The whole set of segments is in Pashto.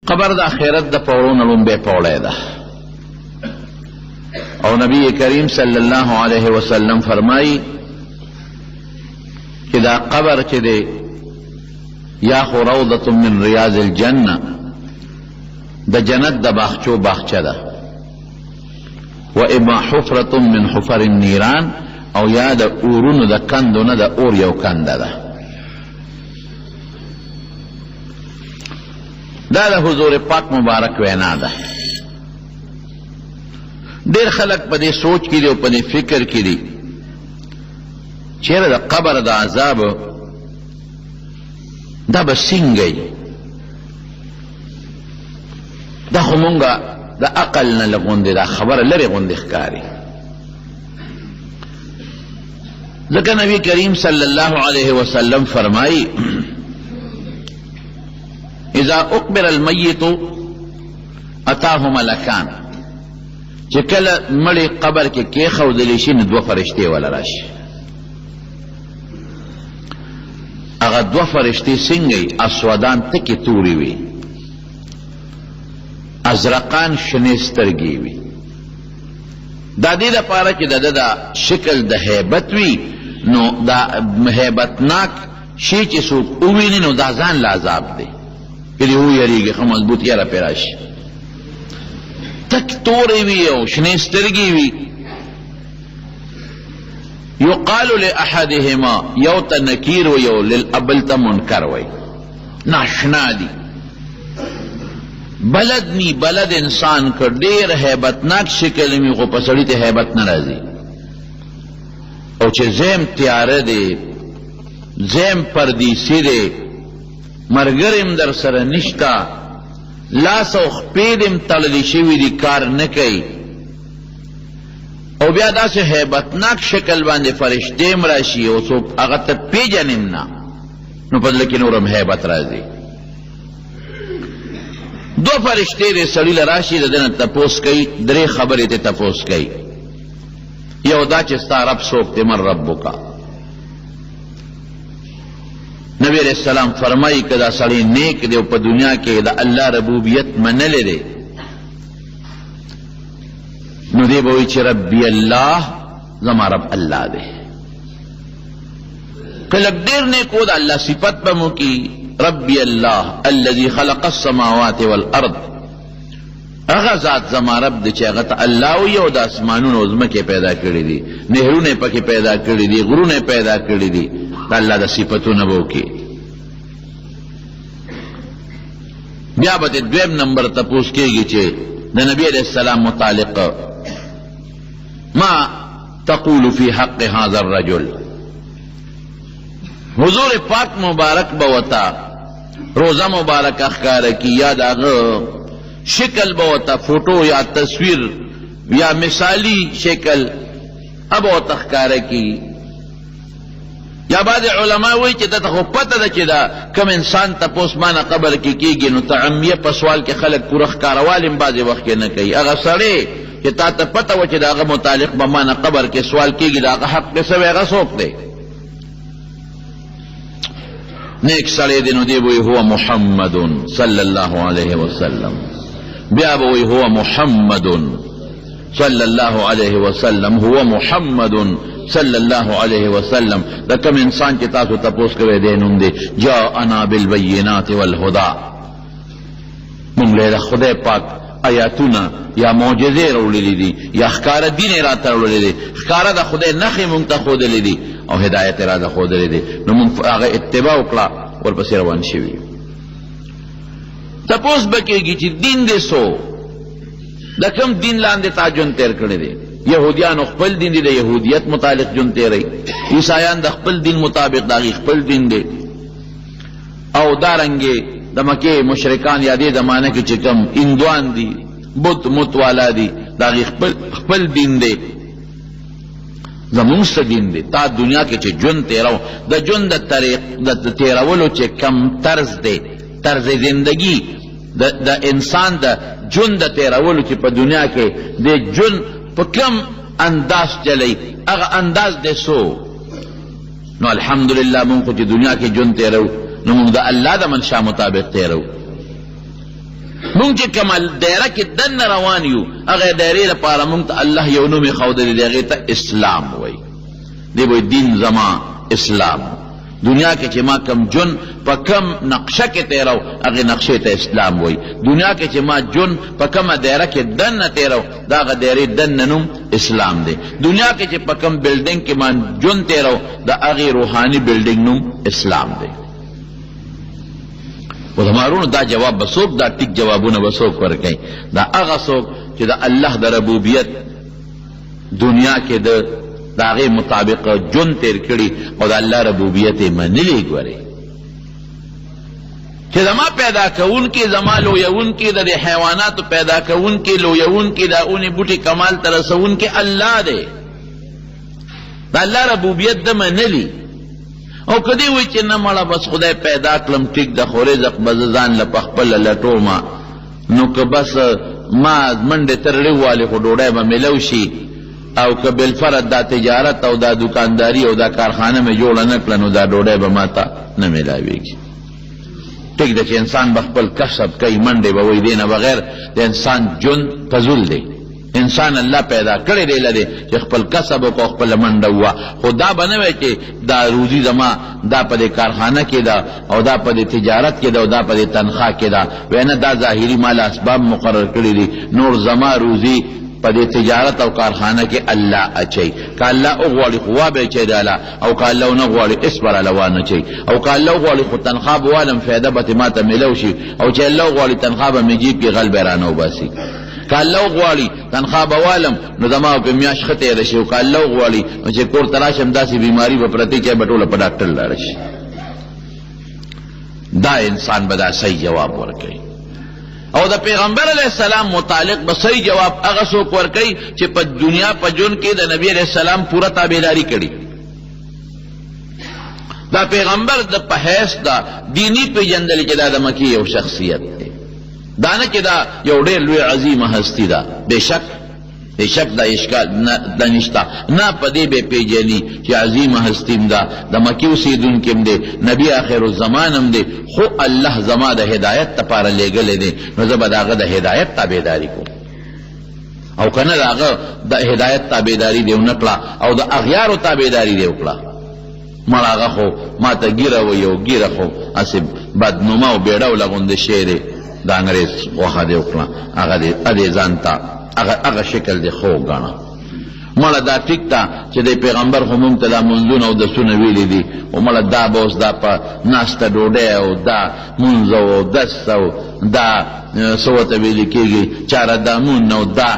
قبر د آخرت د پوړو نه لومبی پوړی ده او نبی کریم صلی الله علیه وسلم فرمائی کہ دا قبر چی دے یا خو روضت من ریاض الجنہ دا جنت دا باغچو باغچه ده و اما حفرت من حفر النیران او یا دا اورونو دا کندو نه دا اور یو کنده ده. دا دا حضور پاک مبارک وینا ده. دیر خلق پا دی سوچ کی دی و پا دی فکر کی دی چیر دا قبر دا عذاب دا بسنگی دا خمونگا دا عقل نلغوندی دا خبر لری غوندی خکاری. ذکر نبی کریم صلی اللہ علیہ وسلم فرمائی اذا اقبر المیت اتاہ ملکان چې کله مړی قبر کې کېښودلی شي نو دوه فرشتې وله راشي. هغه دوه فرشتې څنګه اسودان تکې تورې وي، ازرقان شنې سترګې وي. دا دې دپاره چې د ده دا شکل د هیبت وي نو دا هیبتناک شي چې څوک وویني نو دا ځان له عذاب دی که دې ویریږي ښه مضبوط یاره پرې راشي. تک توری وی او شنی سترگی وی. یقال لأحدهما یو تا نکیر و یو للابل تا منکر وی ناشنا دی بلد نی بلد انسان کر دیر حیبتناک شکل می خو پسڑی تا حیبت نرازی او چه زیم تیاره دی زیم پردیسی دی مرگرم در سر نشتا لاس او خپیدم تړلی شوي دي کار نه کوي او بیا داسې هیبتناک شکل باندې فرشتې م راشي او څوک هغه ته پیژنم نه نو په زړه کې نورم هیبت راځي. دو فرشتې دې سړي له راشي د ده نه تپوس کوي، درې خبرې ته تپوس کوي. یو دا چې ستا رب څوک دی، من ربک. نبی علیہ السلام فرمائی کہ دا سڑی نیک دے پا دنیا کے دا اللہ ربوبیت منلے دے نو دے بوئی چھ ربی اللہ زما رب اللہ دے. کلک دیر نیکو دا اللہ صفت پمو کی ربی اللہ الذي خلق السماوات والارض، اغا ذات زما رب دے چھ اغا اللہ ہوئی او دا اسمانون عظمکے پیدا کردی دی، نہرونے پاکی پیدا کردی دی، غرونے پیدا کردی دی. اللہ دا صفتو نبو کی. بیا با دویم نمبر تپوس کی گی چے دا نبی علیہ السلام متعلق ما تقول فی حق هذا الرجل. حضور پاک مبارک بوتا روزہ مبارک اخکار کی یا دا شکل بوتا فوٹو یا تصویر یا مثالی شکل اب بوتا اخکار کی. یا بعض علماء وی چې دته خو پته ده چې دا کم انسان تپوس مانه قبر کې کېږي نو تعمیه په سوال کې خلک پوره ښکاروالم بعضې وخت کې نه کوي. هغه سړی چې تا ته پته وه چې د هغه متعلق به مانه قبر کې سوال کېږي د هغه حق کې سوی هغه څوک دی؟ نیک سړی دی نو دی به وی هو محمد صلی الله علیه وسلم. بیا به وی هو محمد صلی الله علیه وسلم، هو محمد صلی اللہ علیہ وسلم. دا کم انسان کی تاسو تپوس کوئے دے نم دے جاءنا بالبینات والہدا، مملے دا خدای پاک آیاتونا یا معجزے روڑی لی دی یا اخکار دین راتا روڑی دی، اخکار دا خدای نخی منگتا خود لی دی او ہدایت را دا خود لی دی نو منگ آغا اتباع اکلا اور پسی روان شوی. تپوس بکے گی چی دین دے سو دا کم دین لاندے تا جن تیر کردے دے. یہودیان خپل دین دی دا یہودیت متعلق جنتے رہی، عیسائیان دا خپل دین مطابق داغی خپل دین دے او دارنگے دا مکے مشرکان یا دے زمانہ کی چکم اندوان دی بت متوالا دی داغی خپل دین دے زمونست دین دے. تا دنیا کے چے جن تیراو دا جن دا تیراولو چے کم طرز دے، طرز زندگی دا انسان دا جن دا تیراولو چے پا دنیا کے دے جن پا کم انداز چلی اگا انداز دے سو نو الحمدللہ من کو چی دنیا کی جن تیرو نو من دا اللہ دا منشاء مطابق تیرو. مونږ چې کومه دایره کې دننه روان یو هغه دایرې لپاره مونږ ته الله یو نوم یې ښودلی دی، هغې ته اسلام وایي. دی وایي دین زما اسلام. دنیا کې چې ما کم جون په کم نقشه کې تیرو هغې نقشې ته اسلام وایي. دنیا کې چې ما جون په کمه دایره کې دننه تیرو د هغه دایرې دننه نوم اسلام دی. دنیا کې چې په کم بلډینګ کې ما جون تیرو د هغې روحاني بلډینګ نوم اسلام دی. و زمارونو دا جواب به څوک، دا ټیک جوابونه به څوک ورکوي؟ دا هغه څوک چې د الله د ربوبیت دنیا کې د هغې مطابق جون تیر کړي او د الله ربوبیت یې منلي. ګورې چې زما پیدا کوونکي، زما لویونکي، د دې حیواناتو پیدا کوونکي، لویونکي، د اونې بوټي کمال ته رسونکي الله دی. د الله ربوبیت د منلي. او کدی وی چې نه مړه بس خدای پیدا کړم ټیک د خو رزق به زه ځان له پخپله لټومه، نو که بس ما منډې ترړې والې خو ډوډۍ به میلو شي، او که بالفرد دا تجارت او دا دکانداری او دا کارخانه مې جوړه نه کړه نو دا ډوډۍ به ما ته نه میلاویږي. ټیک ده چې انسان به خپل کسب کوي، منډې به وایي دې نه بغیر د انسان ژوند فضول دی. انسان الله پیدا کړی دی لدی چې خپل کسب وکړو، خپله منډه ووه. خو دا به نه وی چې دا روزي زما دا په دې کارخانه کې ده او دا په دې تجارت کې ده او دا په دې تنخواه کې ده. وی نه، دا ظاهري مال اسباب مقرر کړي دي، نور زما روزي په دې تجارت او کارخانه کې الله اچي. که الله وغواړي خو وابه اچي داله، او که الله ونه غواړي اس پر الله وانه اچي. او که الله وغواړي خو تنخواه به والم فایده به ما ته میلو شي، او چې الله وغواړي تنخواه به مې جیب کې غل به رانه وباسي. که الله وغواړي تنخواه به والم نو زما په میاشت ښه تېره شي، او که الله وغواړي نو چې کور ته راشم داسې بیماري به پرتې چې به ټوله په ډاکټر لاړه شي. دا انسان به دا صحیح جواب ورکوي. او د پیغمبر علیه السلام متعلق به صحیح جواب هغه څوک ورکوي چې په دنیا په ژوند کې د نبی علیه السلام پوره تابعداري کړي. دا پیغمبر د په حیث دا دینی پیژندل چې دا د مکې یو شخصیت دی، دا نه چې دا یو ډېر لوی عظیمه هستی ده. بېشک دا اشکال دا نشته، نه په دې به پیژني چې عظیمه هستیم ده، د مکې اوسېدونکی هم دی، نبي آخر الزمان هم دی، خو الله زما د هدایت دپاره لیږلی دی، نو زه به د هغه د هدایت تابعداري کوم. او که نه د هغه د هدایت تابعداري دې ونه کړه او د اغیارو تابعداري دې وکړه، مړ هغه خو ما ته ګیره وایي، او ګیره خو هسې بدنومه او بېډوله غوندې شی دی، د انګریز غوښه دې وکړه، هغه دې ځان ته هغه شکل دې خو ګڼه. مړه دا ټیک ته چې د پیغمبر خو مونږ ته دا منځونه او دسونه ویلي دي، او مړه دا به اوس دا په ناسته ډوډۍ او دا مونځ او دس او دا څه ورته ویلي کېږي چاره دامون او دا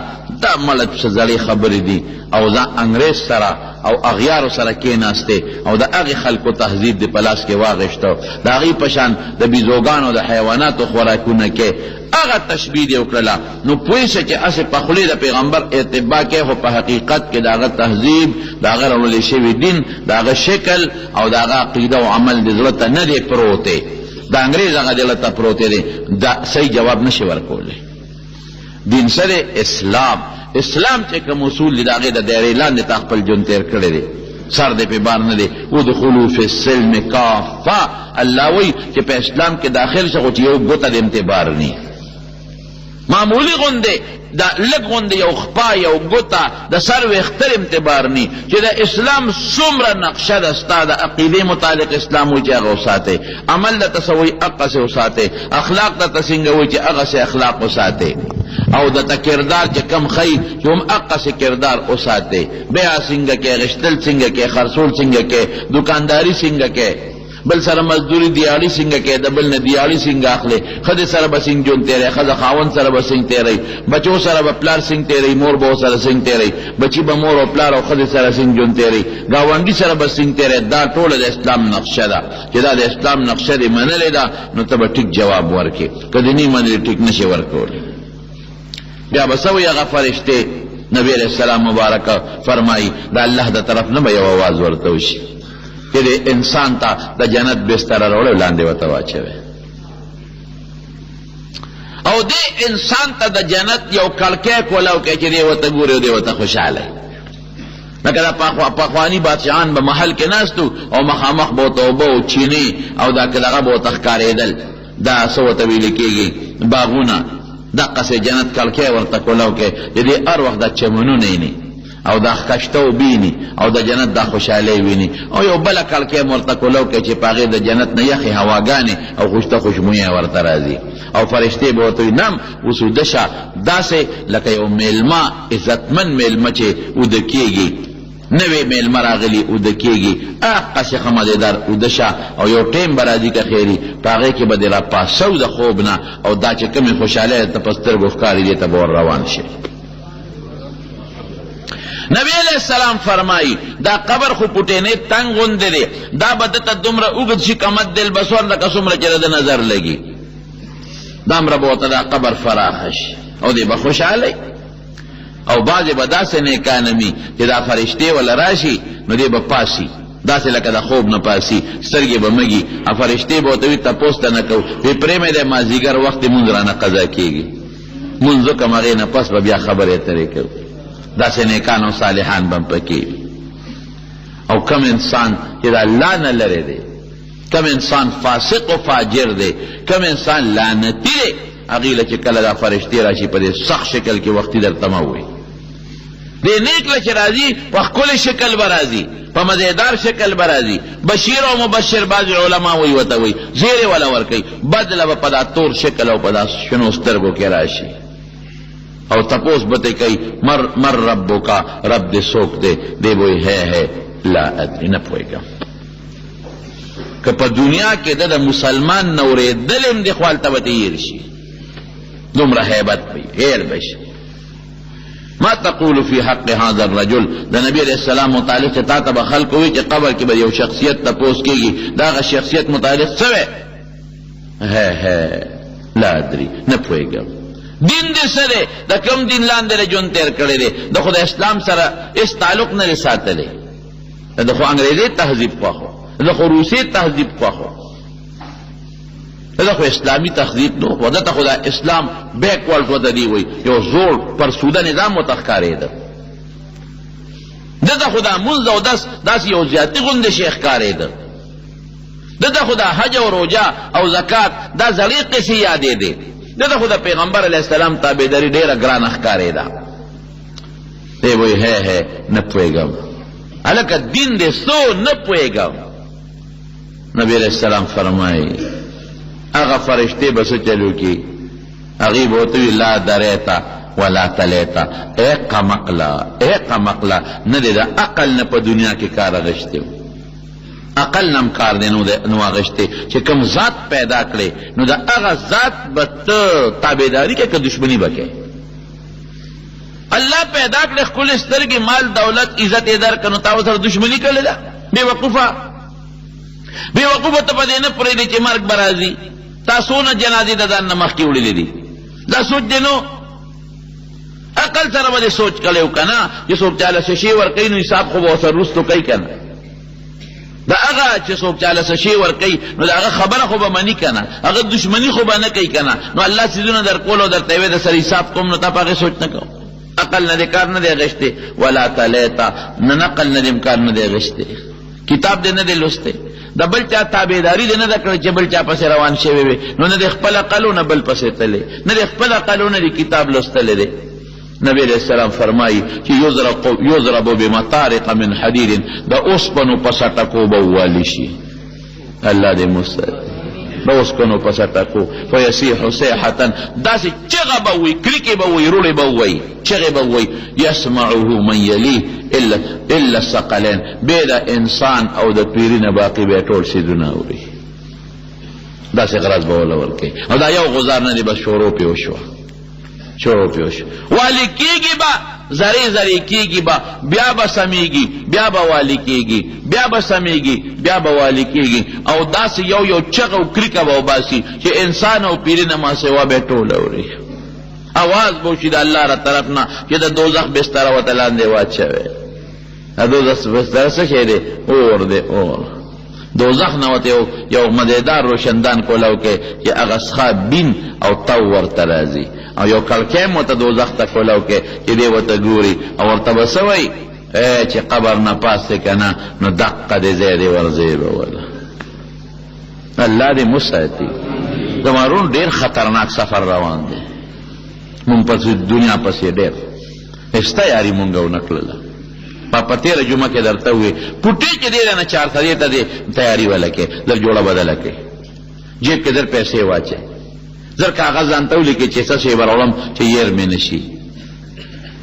مړه څه زړې خبرې دي. او دا انګریز سره او اغیارو سره کېناستې او د هغې خلکو تهذیب دې په لاس کې واغېشته، د هغې په شان د بیزوګانو د حیواناتو خوراکونه کې هغه تشبیه دې وکړله. نو پوه شه چې هسې په خولې د پیغمبر اتباع کې، خو په حقیقت کې د هغه تهذیب، د هغه راوړلی شوي دین، د هغه شکل او د هغه عقیده او عمل دې زړه ته نه دی پروت دی، د انګریز هغه دې ته پروت دی. دا صحیح جواب نشي ورکولی. دین سره اسلام چې کوم اصول دي د هغې د دایرې لاندې تا خپل ژوند تېر کړی دی، سر دې پې بار نه دی. ادخلوا فی السلم کافه، الله وایي چې په اسلام کې داخل شه، خو چې یو ګوته د امتبار نی، معمولی غوندې دا لږ غوندې یو خپا یو ګوته د سر ویښتر امتبار نی، چې د اسلام څومره نقشه ده ستا د عقیدې متعلق اسلام وایي چې هغه وساتئ، عمل درته څه وایي هغسې وساتئ، اخلاق درته څنګه وایي چې هغسې اخلاق وساتئ، او د کردار چې کم خی چې هم هغسې کردار وساتئ، بیع څنګه کې، غشتل څنګه کې، خرڅول څنګه کې، دکانداري څنګه کې، بل سره مزدوری دیاړي څنګه کې، د بل نه دیاړي څنګه اخلي، ښځې سره به څنګه ژوند تېروي، ښځه خاوند سره به څنګه تېروي، بچو سره به پلار څنګه تېروي، مور به ورسره څنګه تېروي، بچي به مور او پلار او ښځې سره څنګه ژوند تېروي، ګاونډي سره به څنګه تېروي. دا ټوله د اسلام نقشه ده. چې دا د اسلام نقشه دې منلې ده نو ته به ټیک جواب ورکړې، که دې نه منلې ټیک نشي ورکولی. بیا به څه وایي هغه فرشتې؟ نبی علیه السلام مبارک فرمایي د الله د طرف نه به یو آواز ورته وشي چې د انسان ته د جنت بستره راوړی لاندې ورته واچوي، او دې انسان ته د جنت یو کړکۍ کولاو کوي چې دی ورته ګوري او دی ورته خوشحاله. لکه دا پخواني بادشاهان به محل کې ناستو او مخامخ به ورته اوبه او چینې او دا دغه به ورته ښکارېدل، دا سو ورته ویل کېږي باغونه دقسې جنت کړکۍ ورته کولاو کې د دې هر وخت دا چمنونه یې او دا کشته وبیني او د جنت دا خوشحالۍ ویني او یو بله کړکۍ ورته کولاو کې چې په هغې د جنت نه یخې هواګانې او خوشته خوشبویه ورته راځي او فرشتې به ورته وي نم اوس وده شه داسې لکه یو میلمه عزتمن میلمه چې وده کېږي نوې میلمه راغلي اوده کېږي هغسې ښه مزېدار اوده شه او یو ټیم به راځي که خیري په هغې کې به دې راپاسو د خوب نه او دا چې کومې خوشحالۍ ته په سترګو ښکاري دې ته به ور روان شي نبی علیہ السلام فرمائی دا قبر خو پټینې تنگ غوندې دی دا به دته دومره اوږد شي کمد دل بصور لکه څومره چې د نظر لګي دامره به ورته دا قبر فراخه شي او دی به خوشحالی او بعضې به داسې نیکان وي چې دا فرشتې وله راشي نو دی به پاسي داسې لکه د خوب نه پاسي سترګې به مږي او فرشتې به ورته وي تپوس ته نه کوو وی پرېمې دی مازدیګر وخت مونځ رانه قضا کېږي مونځ وکړم هغې نه پس به بیا خبرې اترې کوو داسې نیکان او صالحان به هم پکې او کم انسان چې د الله نه لرې دی کم انسان فاسق و فاجر دی کم انسان لعنتي دی هغې له چې کله دا فرشتې راشي په دې سخت شکل کې وختي درته مه ووایي دې نیک له چې راځي په ښکلې شکل به راځي په مزېدار شکل به راځي بشیر او مبشر بعضې علما وایي ورته وایي زیرې وله ورکوي بدله به په دا تور شکل او په دا شنو سترګو کې راشي او تپوس بته کوي مر ربکا رب دې څوک دی دی به وایي ہے لا ادري نه پوهېږم که په دنیا کې د مسلمان نه اورېدل هم دې خو هلته به تېر شي دومره هیبت وي هیر به شي ما تقول فی حق هذا الرجل د نبی علیہ السلام متعلق چې تا ته به خلق وي چې قبر کې به یو شخصیت تپوس کېږي د هغه شخصیت متعلق څه وی ہے لا ادري نه پوهېږم دین دې څه دی د کوم دین لاندې د ژوند تېر کړی دی د خو د اسلام سره هېڅ تعلق نه دی ساتلی د خو انګریزي تهذیب خوښ و د خو روسي تهذیب خوښ و دا خو اسلامی تهذیب نو و دته خو دا اسلام بیکورډ ورته دی وایي یو زوړ فرسوده نظام ورته ښکارېده دته خو دا مونځ او داسې یو زیاتي غوندې شی ښکارېده دته خو دا حج او روژه او زکات دا زړې قصې یادېدې دته خو د پیغمبر علیه السلام تابعداري ډېره ګرانه ښکارېده دی وایي ہے نه پوهېږم هلکه دین دې څو نه پوهېږم نبی علیه السلام فرمایي هغه فرشتې به څه چلو کي هغې به ورته وي لا دریته ولا تلیته ای قمقله نه دی د عقل نه په دنیا کې کار اخیستی و عقل نه هم کار دی نو اخیستی چې کوم ذات پیدا کړې نو د هغه ذات به ته تابعداري کې که دشمني به کوې الله پیدا کړې ښکلې سترګې مال دولت عزت یې درکړه نو تا ورسره دشمني کړې ده بېوقوفه ته په دې نه پرېږدې چې مرګ به راځي تا څونه جنازې د ځان نه مخکې وړلې دي دا سوچ دی نو عقل سره به دې سوچ کړی و که نه چې څوک چاله څه شی ورکوي نو حساب خو به ورسره وروستو کوي که نه د هغه چې څوک چاله څه شی ورکوي نو د هغه خبره خو به مني که نه هغه دشمني خو به نه کوي که نه نو الله څیزونه درکول او درته ویې د سره حساب کوم نو تا په هغې سوچ نه کوم عقل نه دې کار نه دی اخیستی ولا تلیته نه نقل نه دې کار نه دی اخیستی کتاب دې نه دی لوستی د بل چا تابعداري دې نه ده کړې چې بل چا پسې روان شوی وي نو نه دې خپل عقل و نه بل پسې تللی نه دې خپل عقل و نه دې کتاب لوستلی دی نبی علیہ السلام فرمایي چې یضرب بمطارق من حدید د اوسپنو په سټکو به ووالي شي الله دې مستعد د اوسپنو په سټکو فیصیح صیحة داسې چغه به ووایي کریکې به ووایي روړې به ووایي چغې به ووایي یسمعه من یلیه الا الثقلین بې د انسان او د پیري نه باقي به ټول څیزونه اوري داسې غرض به وله ورکوي او دا یو غزار نه دی بس شروع پې وشوه والی کېږي به زری کېږي به بیا به سمیږي بیا به والی کېږي بیا به سمیږي بیا به والی کېږي او داسې یو چغ او کریکه به وباسي چې انسان او پیري نه ما سوا به ټول اوري اواز به وشي د الله را طرف نه چې د دوزخ بستره ورته لاندې واچوی د دوزخ بستره څه شی دی اور دی اور دوزخ نه ورته یو مزېدار روشندان کولاو کې چې هغه څخه بین او تو ورته راځي او یو کړکۍ هم ورته دوزخ ته کولاو کې چې دی ورته ګوري او ورته به څه وایي چې قبر نه پاس دی که نه نو دقه دې ځای دی ورځې به وله الله دې مساتي زمارون ډیر خطرناک سفر روان دی مونږ پس دنیا پسې ډیر هیڅ تیاري مونږ ونه کړله په تېره جمعه کې درته ووې پوټې چې دی نه 4 سدې ته دی تیاري وله کې در جوړه بدله کې جیب کې در پیسې واچې زر کاغذ ځان ته ولیکې چې څه شی به راوړم چې ير مې نه شي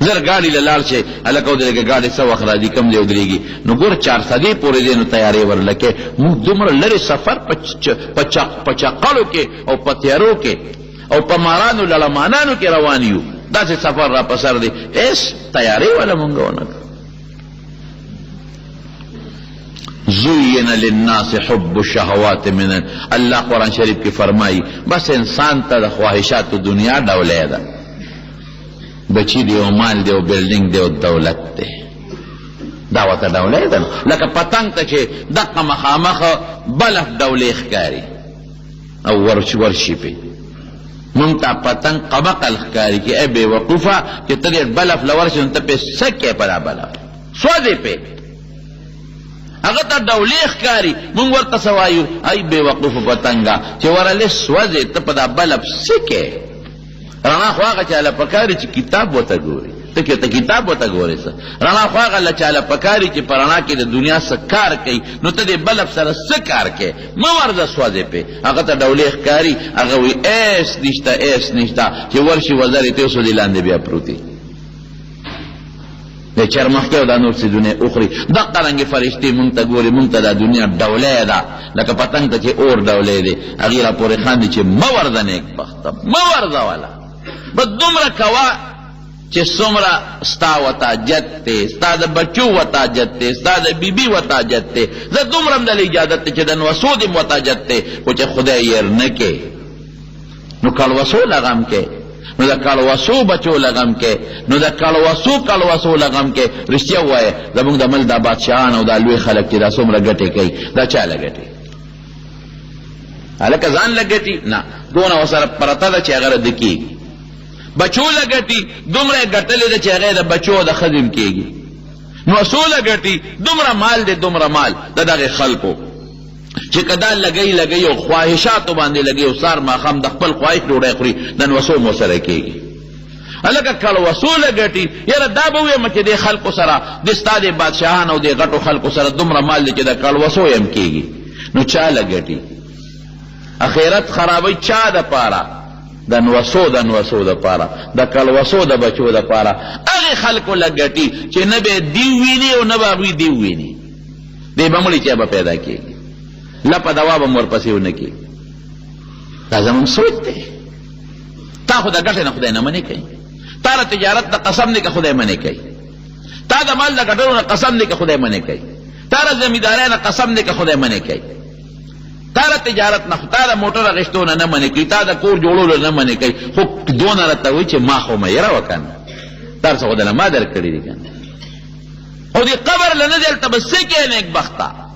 زر ګاډي له لاړ شي هلکه ودرېږه ګاډي څه وخت راځي کم دی ودرېږي نو ګور 4 سدې پورې دی نو تیارې ورله کې موږ دومره لرې سفر په چقړو کې او په تیارو کې او په مارانو لړمانانو کې روان یو داسې سفر را په سر دی هېڅ تیارې والا مونږ ونه کړو زین للناس حب الشهوات من اللہ قرآن شریف کی فرمائی بس انسان تا دا خواہشات دنیا ڈولے دا بچی دی و مال دی و بلڈنگ دی و دولت دی داوتا ڈولے دا لکا پتنگ تا چھے دقا مخامخ بلف ڈولے اخکاری او ورشی پی منتا پتنگ قمقل اخکاری کی اے بے وقوفا کہ تدیر بلف لورشی انتا پی سکے پدا بلف سوادے پی اگر تا دولی اخکاری منگ ورطا سوایو ای بے وقوف پتنگا چه ورلی سوزی تا پدا بلب سکے رانا خواقا چالا پکاری چه کتاب وطا گوری تا کتاب وطا گوری سا رانا خواقا لچالا پکاری چه پرانا که دا دنیا سکار کئی نو تا دی بلب سر سکار کئی مورد سوزی پی اگر تا دولی اخکاری اگر وی ایس نشتا چه ورشی وزاری تیسو دی لانده بیا پروتی دے چرمخ کے دا نور سی دنیا اخری دقا رنگی فرشتی منتا گوری منتا دا دنیا دولے دا لکا پتنگ تا چے اور دولے دے اغیرہ پوری خان دی چے موردہ نیک بختا موردہ والا بس دمرا کوا چے سمرا ستا وطا جت تے ستا دا بچو وطا جت تے ستا دا بی بی وطا جت تے زد دمرم دا اجازت تے چے دا نوسودم وطا جت تے کچھ خدا یر نکے نو کالوسو لغم کے نو دا کالواسو بچو لغم کے نو دا کالواسو لغم کے رشتیا ہوا ہے زمونږ د مل دا بادشاہان او دا لوی خلق چې دا څومره ګټې کوي دا چا لګټي هلکه ځان لګټي نه دونه ورسره پرته ده چې هغه رد کېږي بچو لګټي دومره یې ګټلې ده چې هغه د بچو د خدم کېږي نو څو لګټي دومره مال دی دومره مال د دغې خلکو چې کدا لګی او خواهشاتو باندې لګی او سار ماخام د خپل خواهش ډوډۍ خوري نن وسو مو سره کېږي هلکه کله وصول ګټي یاره دا به ویم چې د خلکو سره د ستا د بادشاهان او د غټو خلکو سره دومره مال دی چې د کال وسو یم کېږي نو چا لګټي اخرت خرابوي چا د پاره د نوسو د پاره د کال وسو د بچو د پاره هغې خلکو لګټي چې نه به دیو ویني او نه به هغوی دیو ویني دی به مړي چا به پیدا کېږي لپا دوا به مور پسې ونه کېږي دا زموږ سوچ دی تا خو د ګټې نه خدای نه منې کوي تا د تجارت نه قسم دی که خدای منې کوي تا د مال د ګټلو نه قسم دی که خدای منې کوي تا د زمیندارۍ نه قسم دی که خدای منې کوي تا د تجارت نه تا د موټر اخیستو نه منې کوي تا د کور جوړولو نه منې کوي خو دونه راته وایي چې ما خو مه یره وکنه دا څه خو دله ما در کړي دي کنه او دې قبر له نه دی هلته به څه کوې نیک بخته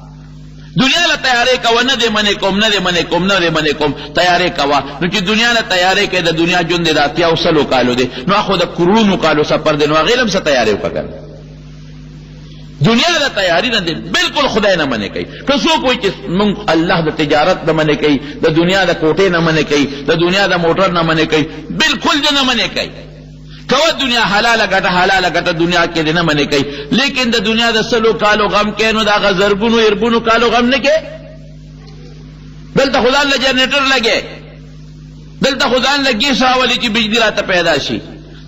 دنیا له تیارې کوه نه دې منې کوم تیارې کوه نو چې دنیا له تیارې کوې د دنیا ژوند دی د 80 کالو دی نو خو د کروڑونو کالو سفر دی نو هغې له هم څه تیارې وکړه دنیا د تیاري نه دی بالکل خدای نه منې کوي که څوک وایي چې موږ الله د تجارت نه منې کوي د دنیا د کوټې نه منې کوي د دنیا د موټر نه منې کوي بالکل دې نه منې کوي کوه دنیا حلاله ګټه دنیا کې دې نه منې کوي لیکن د دنیا د 100 کالو غم کې نو د هغه زرګونو اربونو کالو غم نه کې دلته خو ځان له جنریټر لګې دلته خو ځان له ګیس راولي چې بجلي راته پیدا شي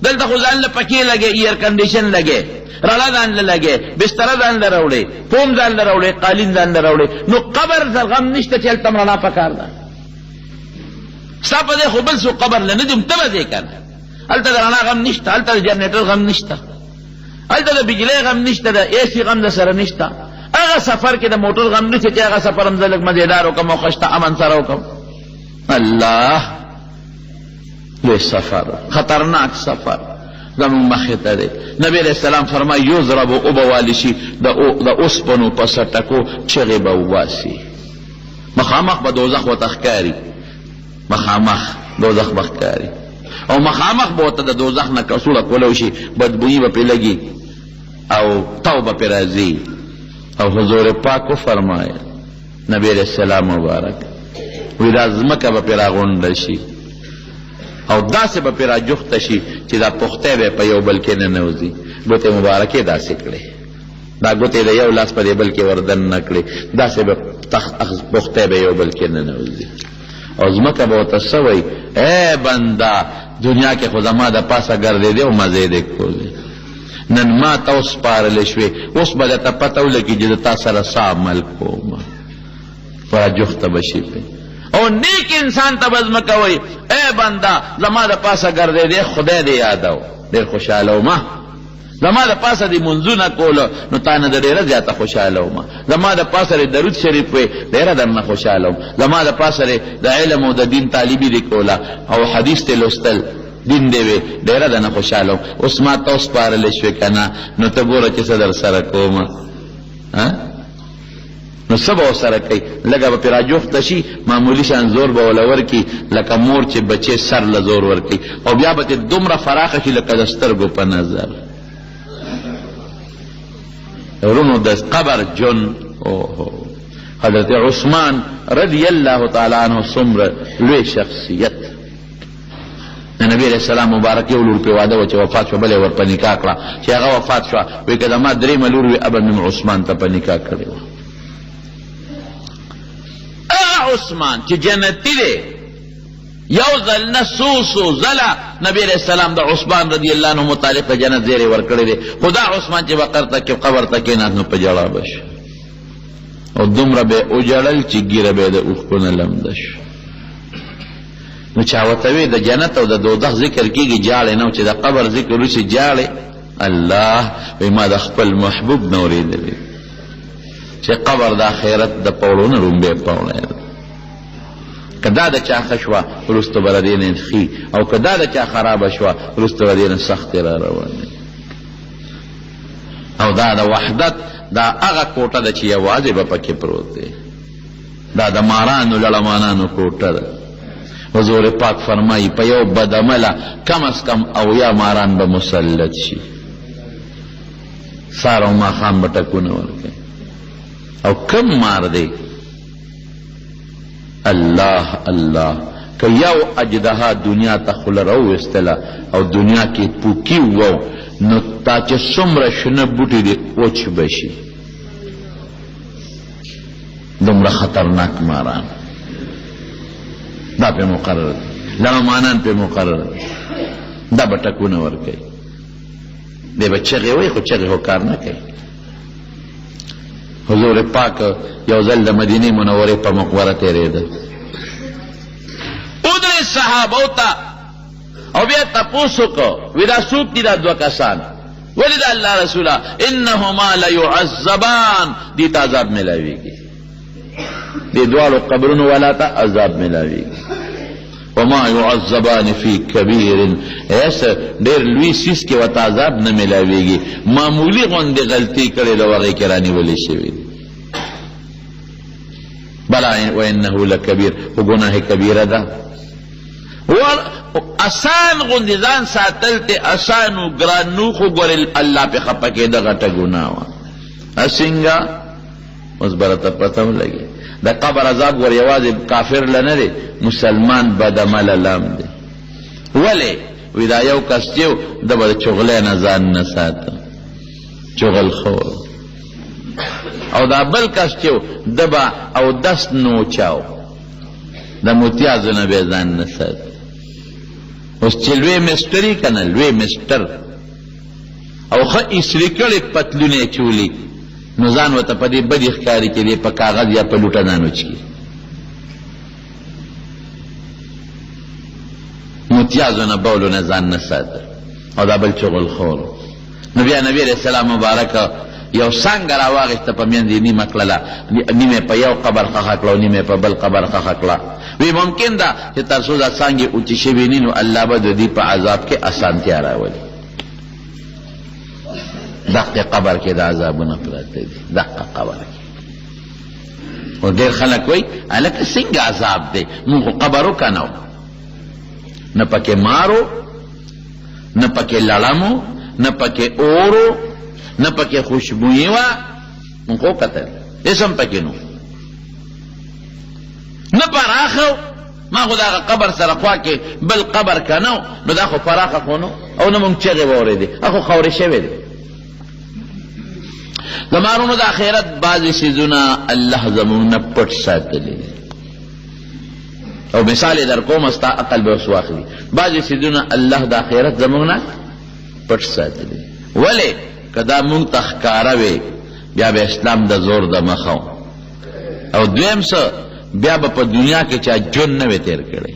دلته خو ځان له پکې لګې ایئر کنډیشن لګې رڼا ځان له لګې بستره ځان له راوړې فوم ځان له راوړې قالین ځان له راوړې نو قبر غم نشته چې هلته رڼا پکار ده ستا په دې خو بل څوک قبر له نه دي ته به ځې که نه هلته د رڼا غم نشته هلته د جنریټر غم نشته هلته د بجلۍ غم نشته د اے سی غم د سره نشته هغه سفر کې د موټر غم نشته چې هغه سفر هم زه لږ مزېدار وکړم او خشته امن سره وکړم الله لوی سفر خطرناک سفر زموږ مخې ته دی نبی علیه السلام فرمایي یضرب او به والی شي د اوسپنو په سټکو چغې به وباسي مخامخ به دوزخ ورته ښکاري مخامخ دوزخ به ښکاري او مخامخ به ورته د دوزخ نه کڅوړه کولی شي بدبویي به پرې لګي او تو به پرې راځي او حضور پاک فرمایل نبی علیہ السلام مبارک وی دا ځمکه به پرې راغونډه شي او داسې به پرې راجوخته شي چې دا پختی به په یو بل کې ننوځي ګوتې مبارکې داسې کړې دا ګوتې د یو لاس په دې بل کې وردن نه کړې داسې به پختی به یو بل کې ننوځي او ځمکه به ورته څه وایي ای بنده دنیا کې خو زما د پاسه ګرځېدې او مزې دې کولې نن ما ته وسپارلې شوې اوس به درته پته ولګي چې د تا سره څه عمل کوم راجوخته به شي پې او نیک انسان ته به ځمکه وایي ای بنده زما د پاسه ګرځېدې خدای دې یادو ډېر خوشحاله ومه زما د پاسه دې منځونه کولو نو تا نه د ډېره زیاته خوشحاله ومه زما د پاسه دې درود شریف وې ډېره درنه خوشحاله وم زما د پاسه دې د علم او د دین طالبي دې کوله او حدیث دې لوستل دین دې وې ډېره درنه خوشحاله وم اوس ما ته وسپارلی شوې که نه نو ته ګوره چې څه در سره کومه نو څه به ورسره کوي لږه به پرې راجوخته شي معمولي شان زور به وله ورکړي لکه مور چې بچې سر له زور ورکړي او بیا به ترې دومره فراخه شي لکه د سترګو په نظر ورونو د قبر جون حضرت عثمان رضی الله تعالی عنہ څومره لوی شخصیت د نبی علیہ السلام مبارک یو لور پې واده وه چې وفات شوه بلې ور په نکاح کړه چې هغه وفات شوه وایي که زما درېیمه لور وي ابا مم عثمان ته په نکاح کړې وه عثمان چې جنتی دی یو ځل نه څو ځله نبی علیہ السلام د عثمان رضی الله عنه متعلق د جنت زیری ورکړی دی خو دا عثمان چې به قبر ته کېناست نو په ژړا به شو او دومره به یې وژړل چې ږیره به یې د اوښکو نه لمده شو نو چا ورته وی د جنت او د دوزخ ذکر کېږي جاړې نه چې د قبر ذکر وشي جاړې الله وایي ما د خپل محبوب نه اورېدلی چې قبر د آخرت د پوړو نه رومبې پوړی ده که دا د چا ښه شوه وروسته به د دې نه ښي او که دا د چا خرابه شوه وروسته به د دې نه سختې را روانې او دا د وحدت دا هغه کوټه ده چې یوازې به پکې پروت دی دا د مارانو لړمانانو کوټه ده حضور پاک فرمایي په یو بدعمله کم از کم اویا ماران به مسلط شي سهار او ماښام به ټکونه ورکوي او کم مار دی الله الله که یو اجدها دنیا ته خوله راوویستله او دنیا کې پوکي وو نو تا چې څومره شنه بوټي دي وچ به شي دومره خطرناک ماران دا پې مقرر دی لغمانان پې مقرر دی دا به ټکونه ورکوي دی به چغې وایي خو چغې خو کار نه کوي حضور پاک یو ځل د مدینې منورې په مقبره تېرېده ودرې صحابو ته او بیا تپوس وکړو وی دا څوک دي دا دوه کسان ولې د الله رسوله انهما لیعذبان دې ته عذاب میلاویږي دې دواړو قبرونو والا ته عذاب میلاویږي وما يعذبان فی کبیر ایسا ډېر لوی سیس کې ورته عذاب نه میلاویږي معمولی غوندې غلطي کړې ده هغې کې رانیولې شوې دي بلا وانه لکبیر خو ګناه کبیره ده اسان غوندې ځان ساتل ته اسان و ګران نو خو ګورې الله پې خفه کېده غټه ګناه وه څنګه اوس به راته پته ولګي د قبر عذاب ور یوازې کافر له نه دی مسلمان بدعمله لام دی ولې وی دا یو کس چې د به د چغلۍ نه ځان نه ساته چغل خور او دا بل کس چې د به اودس نه وچاو د موتیازو نه به ځان نه ساته اوس چې لوی مستر یې که نه لوی مستر او ښه ایسري کړې پتلونه یې چولي نو ځان ورته په دې بدې ښکاري چې دی په کاغذ یا په لوټه ځان وچکي متیازو نه بولو نه ځان نه ساته او دا بل چغل خور نو بیا نبی علیہ السلام مبارک یو څانګه راواغېسته په منځ یې نیمه کړله نیمه په یو قبر ښخه کړه او نیمه په بل قبر ښخه کړه وی ممکن ده چې تر څو دا څانګې اوچې شوې ني نو الله به د دې په عذاب کې اسانتیا راولي دقه قبر کې د عذابونه پراته دي دقه قبر کې او ډېر خلک وایي هلکه څنګه عذاب دی مونږ خو قبر وکنو نه پکې مارو نه پکې لړمو نه پکې اورو نه پکې خوشبویي وه مونږ خو کتل اسم پکې نو نه پراخه ما خو دا قبر سره خوا کې بل قبر که نه نو دا خو پراخه خو نه او نه مونږ چغې واورېدې خو خاورې شوی دی زمانونو د آخرت بعضې څیزونه الله زمونږ نه پټ ساتلی او مثال یې در کوم ستا عقل به اوس واخلي بعضې څیزونه الله د آخرت زمونږ نه پټ ساتلی ولې که دا مونږ ته ښکاره وې بیا به اسلام د زور د مخه او دویم څه بیا به په دنیا کې چا جون نه وی تیر کړی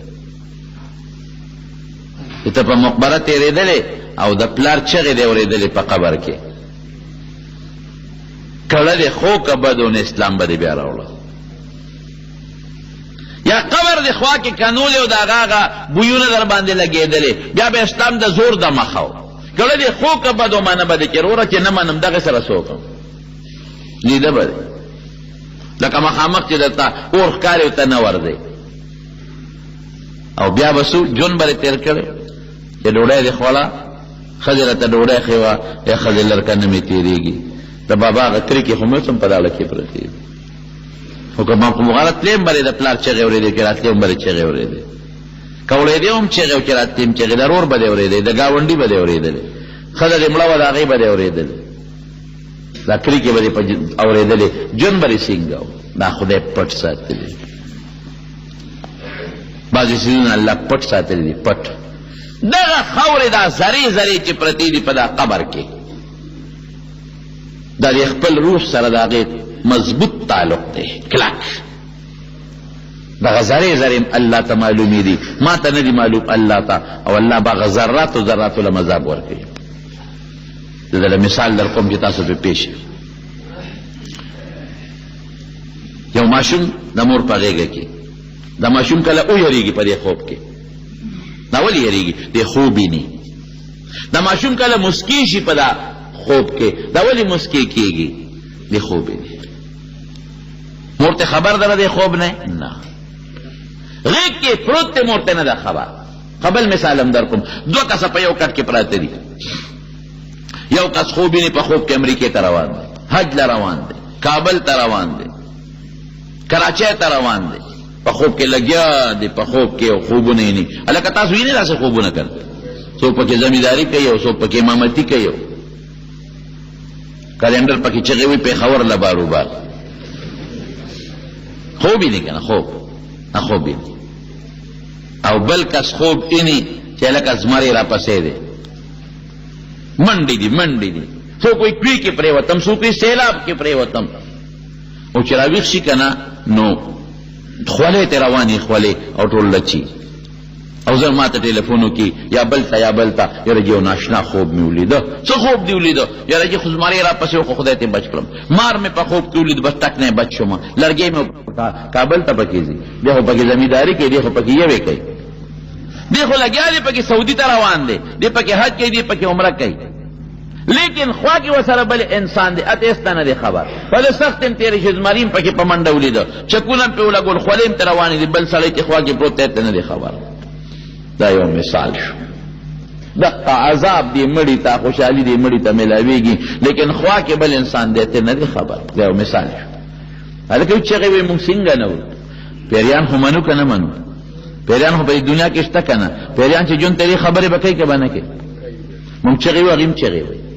چې ته په مقبره تېرېدلې او د پلار چغې دې اورېدلې په قبر کې کړه دې خو که بدون اسلام به دې بیا راوړه یا قبر دې خوا کې کنولې او د هغه هغه بویونه در باندې لګېدلې بیا به اسلام د زور د مخه و کړه دې خو که بدو مانه به دې کې وروره چې نه منم دغې سره څوک لیده به دې لکه مخامخ چې درته اور ښکاري ورته نه ورځئ او بیا به څو جون به تېر کړی چې ډوډۍ دې خوړه ښځې راته ډوډۍ ښیوه یا ښځې لرکه نه مې تېرېږي د بابا هغه ترکې خو مې هم په داړه کې پرتې دي خو که ما په مغاله تلې هم به د پلار چغې اورېدې چې راتلې هم به چغې اورېدې که اورېدې هم چغې او چې راتلې هم چغې د رور به دې اورېدې د ګاونډي به دې اورېدلې ښځه دې مړه وه د هغې به دې اورېدلې دا کریکې به دې اورېدلې جون به دې سینګه دا خدای پټ ساتلی بعضې څیزونه الله پټ ساتلی دي پټ دغه خاورې دا زرې زرې چې پرتې دي په دا قبر کې دا د خپل روح سره د هغې مضبوط تعلق دی کلک دغه زرې زرې الله ته معلومې دي ما ته نه دي معلوم الله ته او الله به هغه ذراتو ذراتو له مذاب ورکوي زه دله مثال در کوم چې تاسو پرې پېښ یو ماشوم د مور په غېږه کې دا ماشوم کله ویریږي په دې خوب کې دا ولې یریږي دې خوب ویني دا ماشوم کله مسکي شي په دا خوب کې دا ولې مسکي کېږي دې خوب ویني مور ته خبر ده دې خوب نه غېږ کې پروت دی مور ته نه ده خبر قبل مثال هم در کوم دوه کسه په یو کټ کې پراته دي یو کس خوب ویني په خوب کې امریکې ته روان دی حج له روان دی کابل ته روان دی کراچۍ ته روان دی په خوب کې لګیا دی په خوب کې خوبونه یې نه هلکه تاسو وینئ داسې خوبونه کړه څوک پکې زمینداري کوي او څوک پکې امامتي کوي کلنډر پکې چغې وي پېښور له باروبار خوب یې نه که نه خوب یې او بل کس خوب اینی چې هلکه زمری راپسې دی منډې دي څوک وایي کوي کې پرېوتم څوک وایي سیلاب کې پرېوتم او چې راویښ شي که نه نو خولې ته روانې خولې او ټول لچي او زر ما ته ټلیفون وکړي یا بل ته یاره یو ناشنا خوب مې ولیده څه خوب دې ولیده یاره چې خو زمری راپسې و خو خدای ته بچ کړم مار مې په خوب کې ولید بس ټک نه بچ شوم لرګی مې کابل ته پکې ځي دی خو پکې زمینداري کوي دی خو پکې یوې کوي دی خو لګیا دی پکې سعودي ته روان دی دی پکې حج کوي دی پکې عمره کوي لیکن خوا کې ورسره بل انسان دی اتیس ته نه دی خبر بله سخت هم تېرې شي زمري هم پکې په منډه ولیده چکونه هم پرې ولګول خولې هم ته روانې دي بل سړی چې خوا کې پروت دی ته نه دی خبر دا یو مثال شو دقه عذاب دی مړي ته خوشحالي دی مړي ته میلاویږي لیکن خوا کې بل انسان دی ته نه دی خبر دا یو مثال شو هلکه چغې وایي موږ څنګه نه وو پیریان خو منو که نه منو پیریان خو په دنیا کې شته که نه پیریان چې جون تېرې خبرې به کوي که به نه کوي موږ چغې وایو هغې هم چغې وایي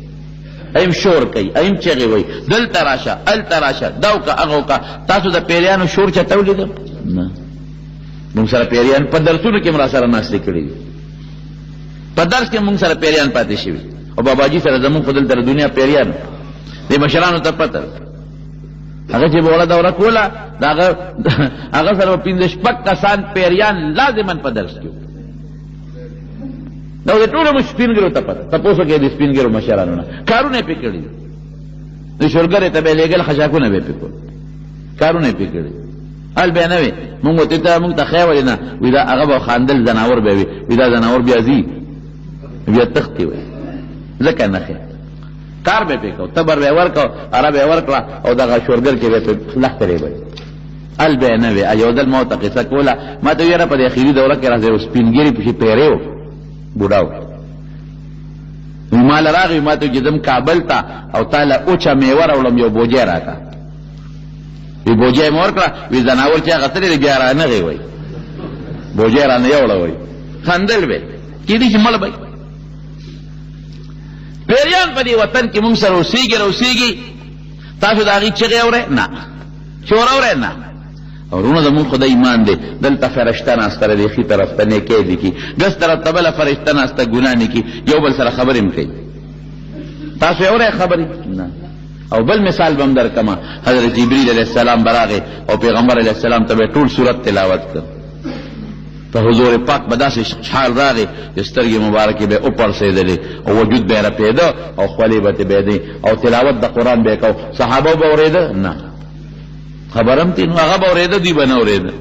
ایم شور کوي ایم چغې وایي دلته راشه هلته راشه دا وکړه هغه وکړه تاسو د پیریانو شور چاته ولیده نه موږ سره پیریان په درسونو کې هم را سره ناستې کړي دي په درس کې موږ سره پیریان پاتې شوي او باباجي سره زموږ خو دلته د دنیا پیریان دې مشرانو ته پته هغه چې به وړه دوره کوله د هغه سره به پنځه شپږ کسان پیریان لازما په درس کې دا د ټولو سپین ګیرو ته پته تپوس وکړئ د سپین ګیرو مشرانو نه کارونه یې پرې کړي دي د شورګرې ته به یې لېږل خشاکونه به یې پرې کړل کارونه یې پرې کړي حال بیا نه وي مونږ ورته ته مونږ ته خیر ولې نه وي دا هغه به خاندل زناور به وي وي دا زناور بیا ځي بیا تښتي وي ځکه نه خیر کار به پرې کوو تبر به یې ورکړو اره به یې ورکړه او دغه شورګر کې به یې خلاف کړی به حال بیا نه وي یو ځل ما ورته قصه کوله ما ته یاره په دې اخري دوره کې راځي یو سپین ګیري پسې پیری و بوډا و ما له راغی ما ته چې ځم کابل ته او تا له اوچه میوه راوړم یو بوجۍ راکړه وی بوجه مور کړه وی زناور چې هغه تللی بیا رانغی وی بوجه رانه یوړه وی خندل به کېدی چې مړ به پیریان په دې وطن کې موږ سره اوسېږي تاسو د هغې چغې اورئ نه شور اورئ نه ورونه زمونږ خو د ایمان دی دلته فرشته ناسته ده د ښي طرف ته نیکۍ لیکي ګس طرف ته بله فرشته ناسته ګناه نه کي یو بل سره خبرې م کوي تاسو یې اورئ خبرې نه او بل مثال به م درکمه حضرت جبریل علیه السلام به راغی او پیغمبر علیه السلام ته به ټول صورت تلاوت کړ په حضور پاک به داسې حال راغی چې سترګې مبارکې به وپړسېدلې او وجود به یې رپېده او خولې به ترې بهېدې او تلاوت د قرآن به یې کو صحابه به اورېده نه خبرم تی نو هغه به اورېده دوی به نه اورېده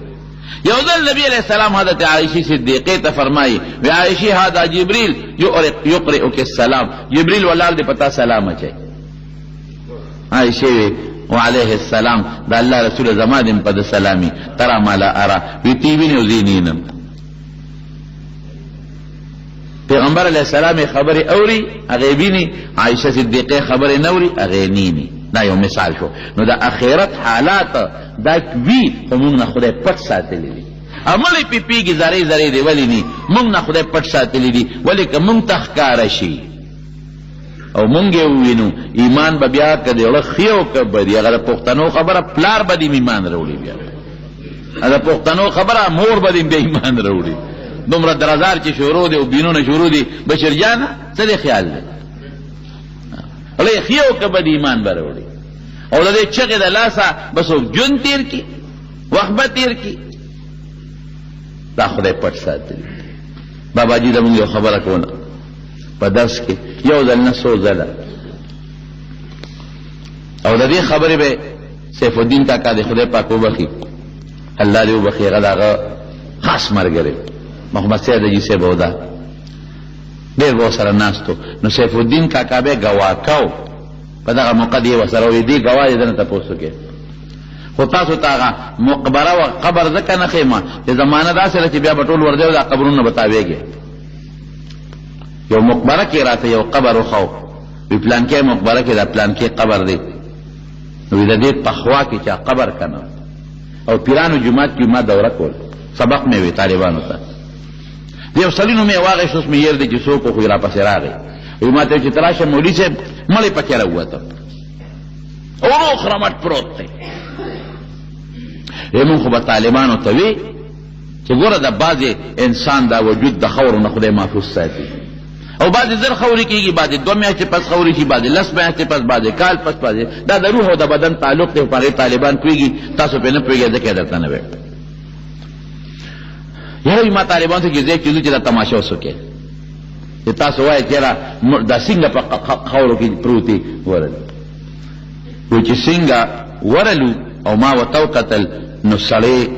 یو ځل نبی علیہ السلام حضرت عائشې صدیقې ته فرمایي وی عائشې هذا جبریل یقرئک السلام جبریل ولاړ دی پتا سلام اچوي عائشې وی وعلیه السلام دا الله رسول زما دې په د سلامي ترى ما لا ارى وی تی وینې او زه نینم پیغمبر علیہ السلام خبرې اوري هغې ویني عائشة صدیقې خبرې نه اوري هغې نیني دا یو مثال شو نو د اخرت حالات دا وی خو موږ نه خدای پټ ساتلی دي عملې پې پیږي ذرې ذرې دی ولې نه موږ نه خدای پټ ساتلی دي ولې که موږ ته ښکاره شي او موږ یې ووینو ایمان به بیا که د زړه ښي او که بدي هغه د پښتنو خبره پلار به دې ایمان راوړي بیا د پښتنو خبره مور به دې بیا ایمان راوړي دومره درزار چې شروع دی او بینونه شروع دي بشر جانه څه دې خیال دی ښي او که بدي ایمان به راوړي او د دې چغې د لاسه به څوک ژوند تېر کړي وخت به تېر کړي دا خدای پټ ساتلی باباجي زموږ یو خبره کوله په درس کې یو ځل نه څو ځله او د دې خبرې به سیف الدین کاکا د خدای پاک وبخي الله دې وبخي هغه د هغه خاص ملګری محمد سید اجي صاحب و دا ډېر به ورسره ناست و نو سیف الدین کاکا به ګواه کو په دغه موقع دې ورسره وي دې ګواه دې نه تپوس وکړي خو تاسو ته هغه مقبره و قبر ځکه نه ښیمه چې زمانه داسې ده چې بیا به ټول ورځی او دا قبرونه به تاویږي یو مقبره کې راته یو قبر وښو وی پلانکې مقبره کې دا پلانکې قبر دی نو د دې په خوا کې چا قبر که نه او پیرانو جومات کې ما دوره کول سبق مې وی طالبانو ته د یو سړي نوم یې واغېست اوس مې هېر دی چې څوک و خو یې راپسې راغی وی ما ته چې ته راشه مولي صاحب مړی پکې راووته روغ رمټ پروت دی مونږ خو به طالبانو ته وی چې ګوره د بعضې انسان دا وجود د خورو نه خدای محفوظ ساتي او بعضې زر خورې کېږي بعضې 2 میاشتې پس خورې شي بعضې 10 میاشتې پس بعضې کال پس بعضې دا د روح او د بدن تعلق دی په هغې طالبان پوهېږي تاسو پرې نه پوهېږئ ځکه یې درته نه وی یاره ما طالبانو ته چې ځای چې ځو چې دا تماشه اوس وکړې چې تاسو وایئ چې یاره دا څنګه په خاورو کې پروت دی ورلو وایي چې څنګه ورلو او ما ورته وکتل نو سړی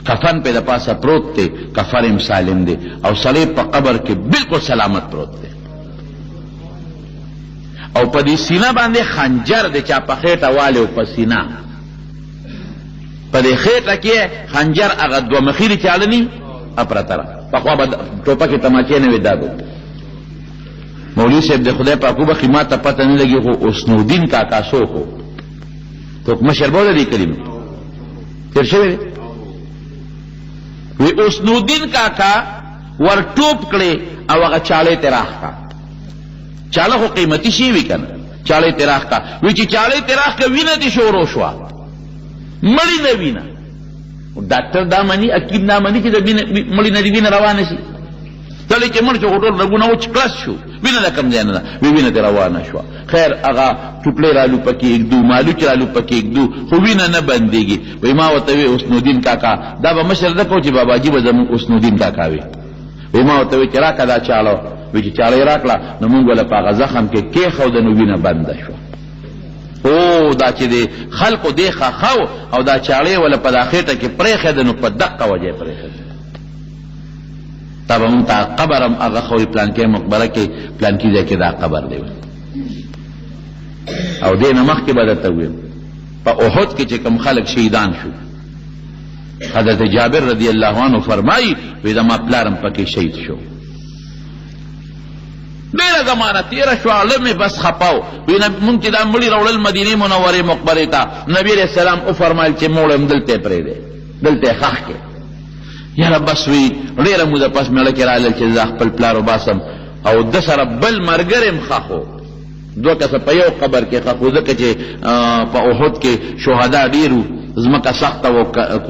کفن پې د پاسه پروت دی کفن یم سالم دی او سړی په قبر کې بالکل سلامت پروت دی او په دې سینه باندې خنجر دی چا په خېټه والی او په سینه په دې خېټه کې خنجر هغه 2 مخیرې چاړه نی اپرته را پخوا به ټوپکې تماچې نه وې دا به مولوي صاحب د خدای پاک وبخي ما ته پته نه لګي خو حسنالدین کاکا څوک و څوک مشر به د دې کلي تیر شوی دی وی حسنالدین کاکا ور ټوپ کړې او هغه چاړې ته راښکه چاړه خو قیمتي شی وي که نه چاړې ته راښکه وی چې چاړې ته راښکه وینه دې شروع شوه مړی نه وینه ډاکټر دا مني حکیم دا مني چې د مړي نه دې وینه روانه شي کله چې مړ شو خو ټول رګونه وچ کلس شو وینه د کوم ځای نه ده وی وینه دې روانه شوه خیر هغه ټوپلې رالو پکې ایږدو مالوچ رالو پکې ایږدو خو وینه نه بندېږي وی ما ورته وی حسنالدین کاکا دا به مشر ده کو چې باباجي به زموږ حسنالدین کاکا وي وی ما ورته وی چې راکړه دا چاړه وی چې چاړه یې راکړه نو مونږ وله په هغه زخم کې کېښوده نو وینه بنده شوه او دا چې د خلقو دې خښو او دا چاړې وله په دا خېټه کې پرېښېده نو په دقه وجه یې پرېښېده تا به مونږ ته قبر هم هغه خوري پلانکې مقبره کې پلانکي ځای کې دا قبر دی او دې نه مخکې به درته وویم په احد کې چې کوم خلک شهیدان شو حضرت جابر رضی الله عنه فرمایي وی زما پلار هم پکې شهید شو ډېره زمانه تېره شوه اړه مې بس خپاو وی مونږ چې دا مړي راوړل مدینې منورې مقبرې ته نبي علیه السلام وفرمایل چې موړ یم دلته یې پرېږدی دلته یې ښخ کړې یاره بس وی ډېره موده پس مېړه کې رالل چې زه خپل پلار وباسم او ده سره بل ملګری هم ښخ و دوه کسه په یو قبر کې ښخ و ځکه چې په احد کې شهدا ډېر وو ځمکه سخته و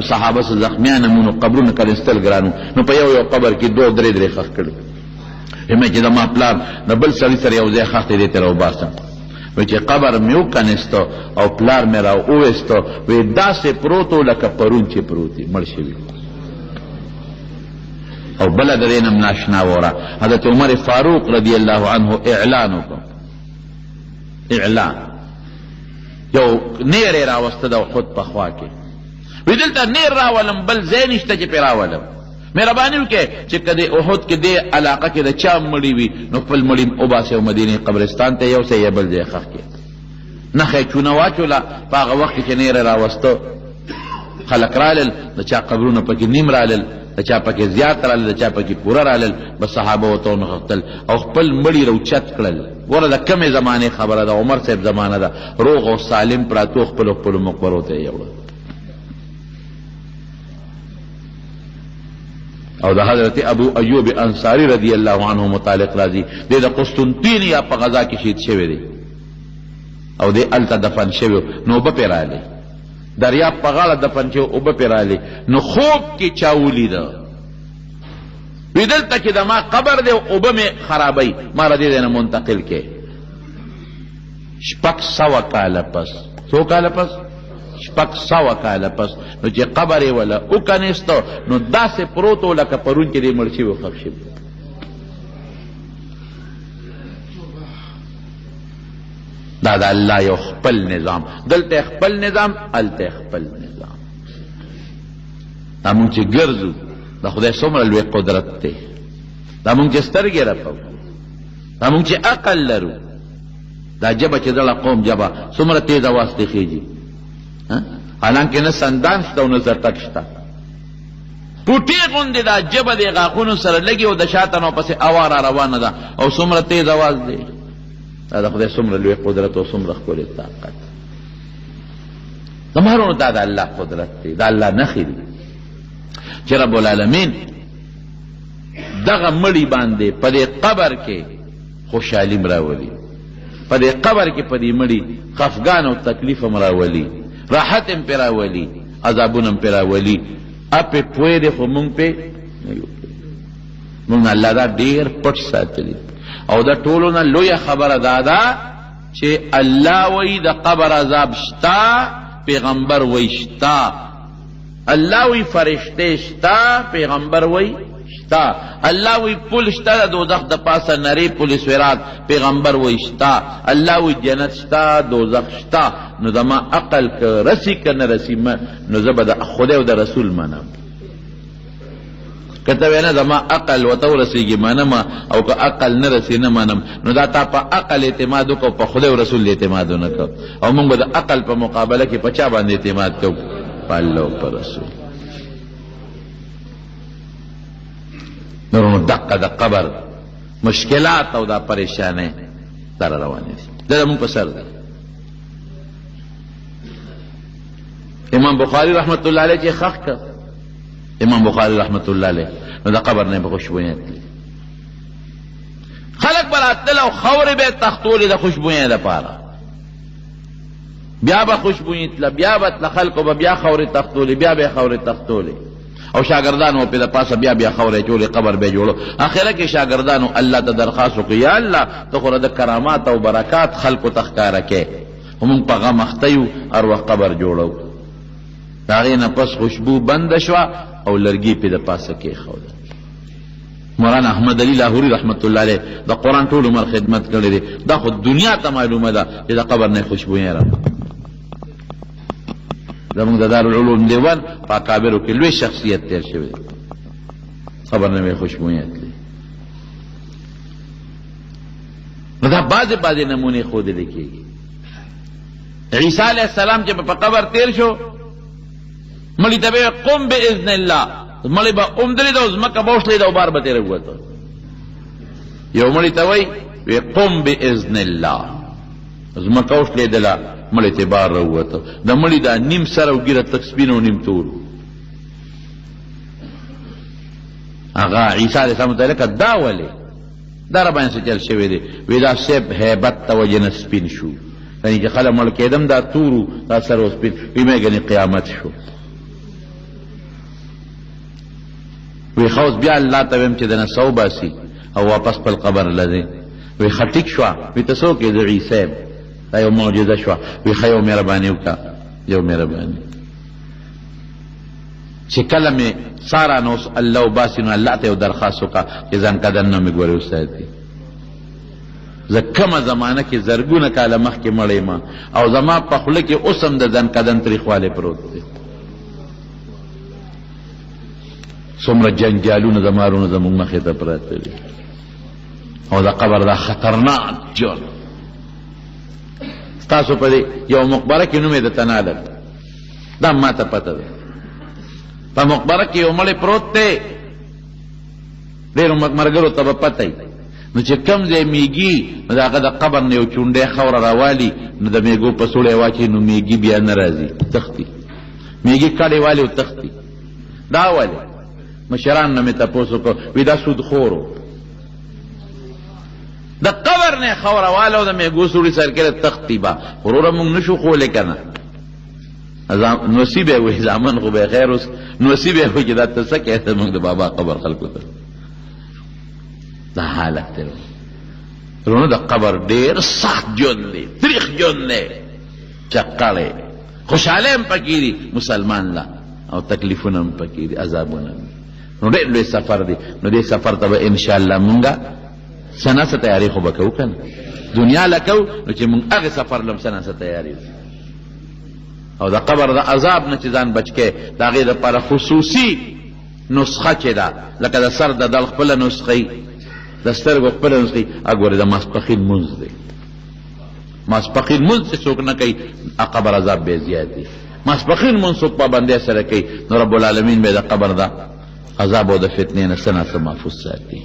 صحابه سه زخمیان هم نو قبرونه کنستل ګران نو په یو قبر کې دوه درې درې ښخ کړي مې چې زما پلار د بل سړي سره یو ځای ښخ دی دې ته راوباسم وی چې قبر مې وکنستو او پلار مې را وویستو وی داسې پروت و لکه پرون چې پروت وي مړ شوي او بله د دې نه ناشنا وره حضرت عمر فاروق رضی الله عنه اعلان وکړ اعلان یو نیر یې راوسته د احد په خوا کې وی دلته نیر راولم بل ځای نشته چې پرې راولم مهرباني وکړئ چې که د احد کې دې علاقه کې د چا مړي وي نو خپل مړي وباسئ او مدینې قبرستان ته یوسئ یا بل ځای ښخ کړئ نښه یې چونه واچوله په هغه وخت کې چې نیر یې راوسته خلک رالل د چا قبرونه پکې نیم رالل د چا پکې زیات رالل د چا پکې پوره رالل بس صحابه ورته ونغښتل او خپل مړي راوچت کړل ګوره د کمې زمانې خبره ده عمر صاحب زمانه ده روغ او سالم پراتو خپلو خپلو مقبرو ته یې یوړل او د حضرت ابو ایوب انصاری رضی الله عنه متعلق راځي دی د قسطنطینیه په غزا کې شهید شوی دی او دی هلته دفن شوی نو اوبه پرې راغلې دریاب په غاړه دفن شوی اوبه پرې راغلې نو خوب کې چا ولیده وی دلته کې د ما قبر دی اوبه مې خرابوي ما را دې ځای نه منتقل کې 600 کاله پس څو کاله پس 600 کاله پس نو چې قبر یې وله وکنیسته نو داسې پروت و لکه پرون چې دی مړ شوي و ښخ شوي دا د الله یو خپل نظام دلته خپل نظام هلته خپل نظام دا مونږ چې ګرځو د خدای څومره لوی قدرت دی دا مونږ چې سترګې رپو دا مونږ چې عقل لرو دا ژبه چې دغه قوم ژبه څومره تیز اواز دی خیږي حالانکه نه سندان شته او نه زرتک شته پوټې غوندې دا ژبه د غاښونو سره لګي او د شاته نو پسې هوا را روانه ده او څومره تیز اواز دی دا د خدای څومره لوی قدرت او څومره ښکلې طاقت د مهرونو دا د الله قدرت دی د الله نښې دي چې رب العالمین دغه مړي باندې په دې قبر کې خوشحالي م راولي په دې قبر کې په دې مړي خفګان او تکلیف م راولي راحت م پې راولي عذابونه م پې راولي اپې پوی دی خو مونږ پې نه یو مونږ الله دا ډېر پټ ساتلی او دا ټولو نه لویه خبره دا ده چې الله وایي د قبر عذاب شته پیغمبر وایي شته الله وی فرشتے شتا پیغمبر وی شتا الله وی پل شتا د دوزخ د پاسه نری پل سویرات پیغمبر وی شتا الله وی جنت شتا دوزخ شتا نو دما عقل که رسی که نرسی نو زبا د خدای و د رسول منم کته وینا دما عقل و تو رسیږي منم او که عقل نرسی نه منم نو دا تا په عقل اعتماد کو په خدای و رسول اعتماد نه کو او موږ د عقل په مقابله کې پچا باندې اعتماد کو الله پر رسول نورو دقه د قبر مشکلات او دا پریشانه در روانه دي دا مونږ په سر ده امام بخاری رحمت الله علیه چې خخ کړ امام بخاری رحمت الله علیه نو د قبر نه په خوشبویت خلق براتل او خور به تختول د خوشبویت لپاره بیا به خوشبویی تله بیا به تله خلکو به بیا خورې تختولې بیا به یې خورې تختولې او شاګردانو پې د پاسه بیا بیا خورې چولې قبر به یې جوړو اخره کې شاګردانو الله ته درخواست وکړو یا الله ته خو د کرامات او برکات خلکو ته ښکاره کې خو مونږ په غم اخته یو هر وخت قبر جوړو د هغې نه پس خوشبو بنده شوه او لرګي پې د پاسه کېښوده مولانا احمد علی لاهوري رحمت الله علیه د قرآن ټول عمر خدمت کړی دی دا خو دنیا ته معلومه ده چې د قبر نه خوشبویي راغله زمونږ د دارالعلوم دیوان په اکابرو کې لوی شخصیت تیر شوی دی قبر نه مې خوشبویت دی نو دا بعضې نمونې ښودلې کېږي عیسی علیه السلام چې په قبر تیر شو مړي ته به قم باذن الله مړی به اومدلې ده او ځمکه به وشلېده او بار به ترې ووته یو مړي ته وایي وی قم باذن الله زمکه وشلېدله مړ اعتبار راووته د مړي دا نیم سر او ګیره تک سپین او نیم تور هغه عیسی علیه السلام ته لکه دا ولې دا راباندې څه چل شوی دی وی دا صاحب هیبت ته وجې نه سپین شو یعنې چې خلک مړ کېدم دا تورو دا سر و سپین وی مې ګنې قیامت شو وی خوس بیا الله ته ویم چې دنه سو باسي او واپس خپل قبر لځي وی ښه ټیک شوه وی ته څوک یې د عیسی دا یو معجزه شوه وی ښه یو مهرباني وکړه یو مهرباني چې کله مې سارا نو الله وباسي نو الله ته یو درخواست وکړه چې ځان قدر نه مې ګورې وساتي زه کومه زمانه کې زرګونه کاله مخکې مړی ما او زما په خوله کې اوس هم د ځان قدم تریخوالی پروت دی څومره جنجالونه د مارونه زموږ مخې ته پراته دي او د قبر دا خطرناک جرم ستاسو په دې یو مقبره کې نوم یې درته نه لږ دا ما ته پته ده په مقبره کې یو مړی پروت دی ډېرو ملګرو ته به پته وي نو چې کوم ځای میږي نو د هغه د قبر نه یو چونډی خاوره راوالي نو د میږو په سوړی واچوي نو میږي بیا نه راځي تښتي میږي کډې والي او تښتي دا ولې مشران نه مې تپوس وکړو وي دا سودخورو د قبر نه خاوره واله او د میږو سوړي سر کې تښتي به وروره موږ نشو خولی که نه نصیب یې وایي زامن خو به خیر اوس نصیب یې وایي چې دا ته څه کوې موږ د بابا قبر خلکو ته دا حالت دی رونو د قبر ډېر سخت ژوند دی تریخ ژوند دی چقړی خوشحالۍ هم پکې دي مسلمان لا او تکلیفونه هم پکې دي عذابونه نو ډېر لوی سفر دی نو دې سفر ته به انشاءالله مونږه څه نه څه تیاري خو به کوو که نه دنیا له کوو نو چې مونږ هغې سفر له هم څه نه څه تیاري او د قبر د عذاب نه چې ځان بچ کې د هغې دپاره خصوصي نسخه چې ده لکه د سر د دل خپله نسخه د سترګو خپله نسخه اګورې د ماسپښین مونځ دی ماسپښین مونځ چې څوک نه کوي قبر عذاب بیا زیات دی ماسپښین مونځ څوک پابندۍ سره کوي نو رب العالمین به د قبر د عذاب او د فتنې نه څه نه څه محفوظ ساتي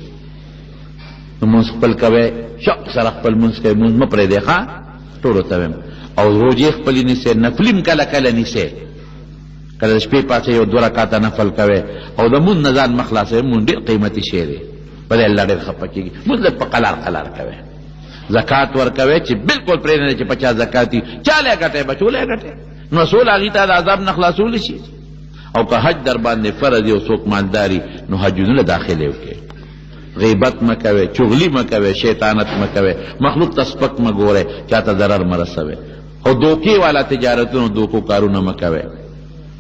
نو مونځ خپل کوئ شوق سره خپل مونځ کوئ مونځ مه پرېږدئ ښه ټولو ته ویم او روژې خپلې نیسئ نفلي هم کله کله نیسئ کله د شپې پاسې یو 2 رکعته نفل کوئ او د مونځ نه ځان مه خلاصوئ مونځ ډېر قیمتي شی دی په دې الله ډېر خفه کېږي مونځ لږ په قلار قلار کوئ زکات ورکوئ چې بالکل پرېږدئ نه چې په چا زکات وي چا لی ګټئ بچو لی ګټئ نو اصول هغې ته د عذاب نه خلاصولی شي او که حج در باندې فرض یو څوک مالداري نو حجونو له داخلې وکړئ غیبت مه کوئ چغلي مه کوئ شیطانت مه کوئ مخلوق ته سپک مه ګورئ چا ته ضرر مه رسوئ او دوکې والا تجارتونو دوکو کارونه مه کوئ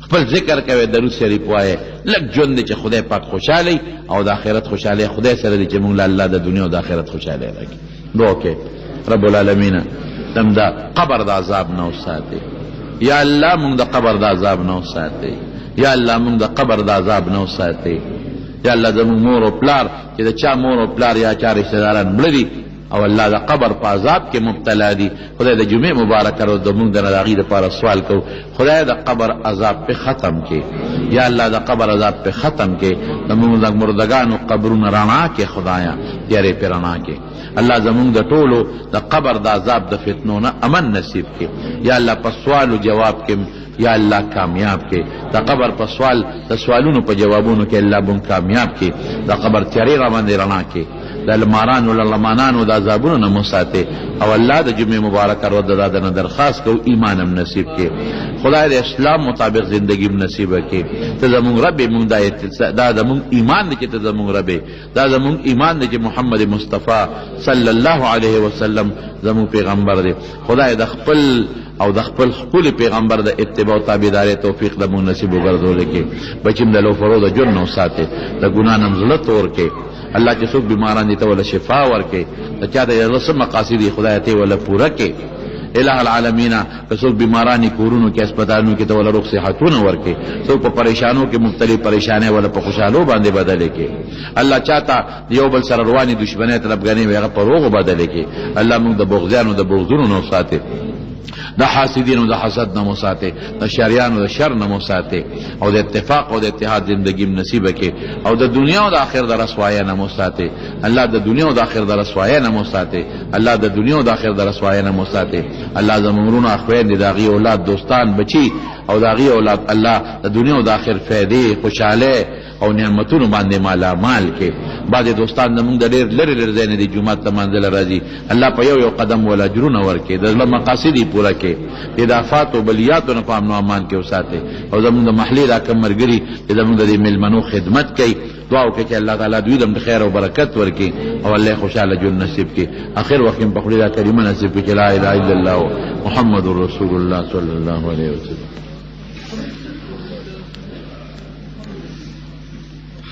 خپل ذکر کوئ درود شریف وایئ لږ ژوند دی چې خدای پاک خوشحالی او د آخرت خوشحالی خدای سره دی چې موږ له الله د دنیا او د آخرت خوشحالی راکړي دعا وکړئ رب العالمین تم د قبر د عذاب نه وساتئ یا الله موږ د قبر د عذاب نه وساتئ یا الله موږ د قبر د عذاب نه وساتئ یا الله زموږ مور او پلار چې د چا مور او پلار یا چا رشته داران مړه دي او الله د قبر په عذاب کې مبتلا دي خدای د جمعې مبارکه ورځ د موږ د هغې دپاره سوال کوو خدای د قبر عذاب پې ختم کړي یا الله د قبر عذاب پې ختم کړي د موږ د مردګانو قبرونه رڼا کړي خدایه تیارې پې رڼا کړي الله زموږ د ټولو د قبر د عذاب د فتنو نه امن نصیب کړي یا الله په سوال و جواب کې یا الله کامیاب کې د قبر په سوال د سوالونو په جوابونو کې الله بون کامیاب کې د قبر تیارې را باندې رڼا کې د لمارانو لمانانو د عذابونو نه مو ساتې او الله د جمعې مبارکه ورځ د دا نه درخواست کوو ایمان هم نصیب کې خدای د اسلام مطابق زندگی هم نصیبه کې ته زمونږ رب مونږ دا زمونږ ایمان دی چې ته زمونږ رب دا زمونږ ایمان دی چې محمد مصطفی صلی الله علیه وسلم زمونږ پیغمبر دی خدای د خپل او د خپل خپل پیغمبر د اتباع او تابعداري توفیق د مونږ نصیب وګرځولې کې بچیم د لوفرو د جن نو ساتي د ګناه نه زړه تور کې الله چې څوک بیماران دي ته ولا شفا ورکړي ته چا د رسم مقاصد خدای ته ولا پوره کې الہ العالمین که څوک بیمارانی کورونو کې هسپتالونو کې ته ولا روغ صحتونه ورکړي څوک په پریشانو کې مبتلا پریشانه ولا په خوشحالو باندې بدلې کې الله چاته یو بل سره رواني دشمنی طلبګانی وغه په روغ بدلې کې الله موږ د بغضیانو د بغضونو نو ساتي د حاسدینو د حسد نه مو ساتئ، د شریانو د شر نه مو ساتئ، او د اتفاق او د اتحاد زندگی نصیبه کې، او د دنیا او د آخر د رسوایه نه مو ساتئ. الله د دنیا او د آخر د رسوایه نه مو ساتئ. الله د دنیا او د آخر د رسوایه نه مو ساتئ. الله زموږ وروڼه اخویندې د هغې اولاد دوستان بچي او د هغې اولاد الله د دنیا او د آخر فایدې خوشحالۍ او نعمتونو باندې مالامال کې. بعضې دوستان زموږ د ډېر لرې لرې ځای نه دي جومات ته منزله راځي، الله په یو قدم ولا اجرونه ورکړي، د زړه مقاصد یې پوره کړي، د اضافات او بلیاتو نه په امن و امان کې وساتئ. او زموږ د محلې دا کم ملګري چې زموږ د دې میلمنو خدمت کوي، دعا وکړئ چې الله تعالی دوی ته خیر او برکت ورکړي او الله خوشحاله ژوند نصیب کړي. اخر وخت په خپل کریمه نصیب کړي چې لا اله الا الله محمد رسول الله صلی الله علیه وسلم.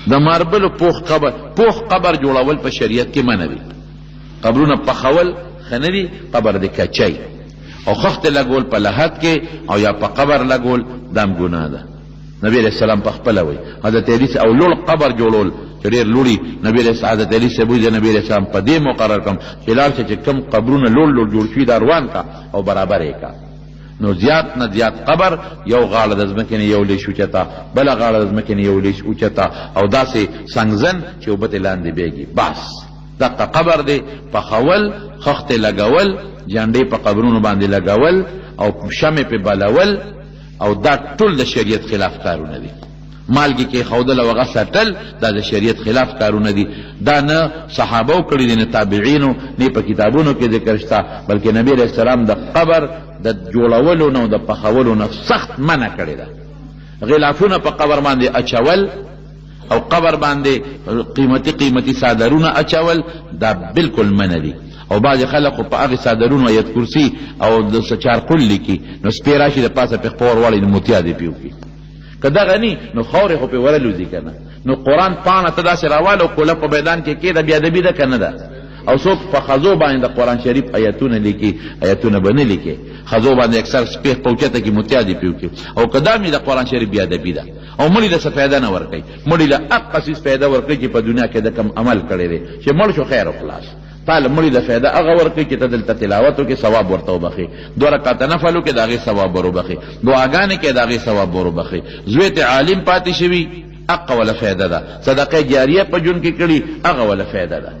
د ماربل پوخ قبر جوړول په شریعت کې منع دي. قبرونه پخول ښه دي، قبر د کچی او خښت لګول په لحد کې او یا په قبر لګول دام ګناه ده. نبی علیہ السلام په خپله وایي حضرت علی او لوړ قبر جوړول چې ډېر لوړي، نبی علیہ حضرت علی صاحب وایي نبی علیہ السلام په دې مقرر کړم چې لاړ چې کوم قبرونه لوړ جوړ شوي دا روان کا او برابر یې کا. نو زیات نه زیات قبر یو غاړه د ځمکې نه یو لیش اوچته، بله غاړه د ځمکې نه یو لیش اوچته، او داسې سنګزن چې اوبه ترې لاندې بیږي. بس دغه قبر دی. پخول، خښتې لګول، جنډې په قبرونو باندې لګول او شمې پې بلول، او دا ټول د شریعت خلاف کارونه دي. مالګې کې ښودل او هغه سټل دا د شریعت خلاف کارونه دي. دا نه صحابو کړي دي، نه تابعینو، نه په کتابونو کې ذکر شته، بلکې نبی علیہ السلام د قبر د جوړولو نه او د پخولو نه سخت منع کړې ده. غلافونه په قبر باندې اچول او قبر باندې قیمتي صادرونه اچول دا بالکل منع دي. او بعض خلق په هغه صادرونو آیت کرسی او د چارقل لیکي، نو سپی راشي د پاسه په خپور والی متیا دی پیو کی که دغه نی نو خورې خو په ورلوځي که نه. نو قرآن پاڼه ته داسې راواله او کوله په میدان کې کېده، بیادبي ده که نه ده. او څوک په ښځو باندې د قرآن شریف آیتونه لیکي، آیتونه به نه لیکي، ښځو باندې اکثر سپی پوچته کې متیا دی پیو کی، او که دا مې د قرآن شریف بیادبي ده. او مړي له څه فایده نه ورکوي، مړي له هغه څیز فایده ورکوي چې په دنیا کې د کم عمل کړی دی، چې مړ شو خیر او خلاص. تعالی مړي د فایده هغه ورکوي چې ته دلته تلاوت وکړې ثواب ورته وبخي، 2 رکعته نفل وکړې د هغې ثواب ور وبخي، دعاګانې کې د هغې ثواب ور وبخي. زوی ته عالم پاتې شوي هغه وله فایده ده، صدقه جاریه په ژوند کې کړي هغه وله فایده ده.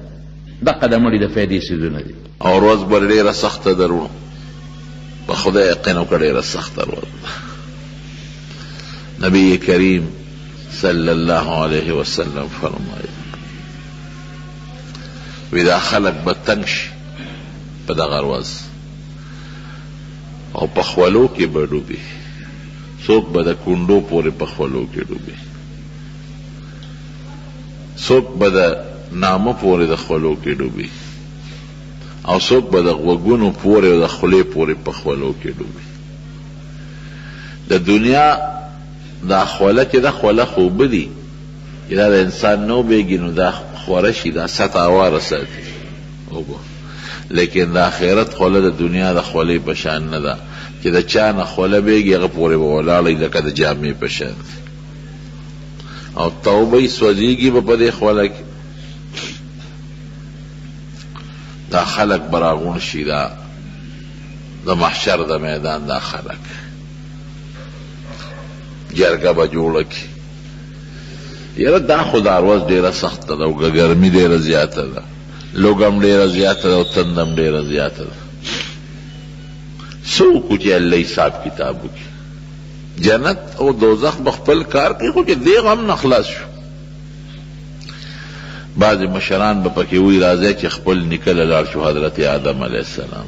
دغه د مړي د فایدې څیزونه دي. او ورځ به ډېره سخته درو په خدای یقین وکړه، ډېره سخته ورځ. نبی کریم صلی الله علیه وسلم فرمایي وی دا خلق به تنگ شي په دغه ورځ او په خولو کې به ډوبي، څوک به د کونډو پورې په خولو کې ډوبي، څوک به د نامه پورې د خولو کې ډوبي، او څوک به د غوږونو پورې او د خولې پورې په خولو کې ډوبي. د دنیا دا خوله چې دا خوله خوبه دي چې دا د انسان نو بیږي، نو دا خوره شي، دا سطح اواره ساتي، لیکن د آخرت خوله د دنیا د خولې په شان نه ده چې د چا نه خوله بیږي هغه پورې به ولاړی لکه د جامې په شان، او توبه یې سوځېږي به په دې خوله کې. دا خلق براغون شي، دا د محشر د میدان دا خلق جرګه به جوړه کړي. یاره دا خو دا ورځ ډېره سخته ده او ګرمي ډېره زیاته ده، لوږه هم ډېره زیاته ده او تنده هم ډېره زیاته ده. څه وکړو چې الله حساب کتاب وکړي؟ جنت او دوزخ به خپل کار کوي، خو چې دې غم نه خلاص شو. بعضې مشران به پکې وایي راځئ چې خپل نیکه له لاړ شو حضرت آدم علیه السلام،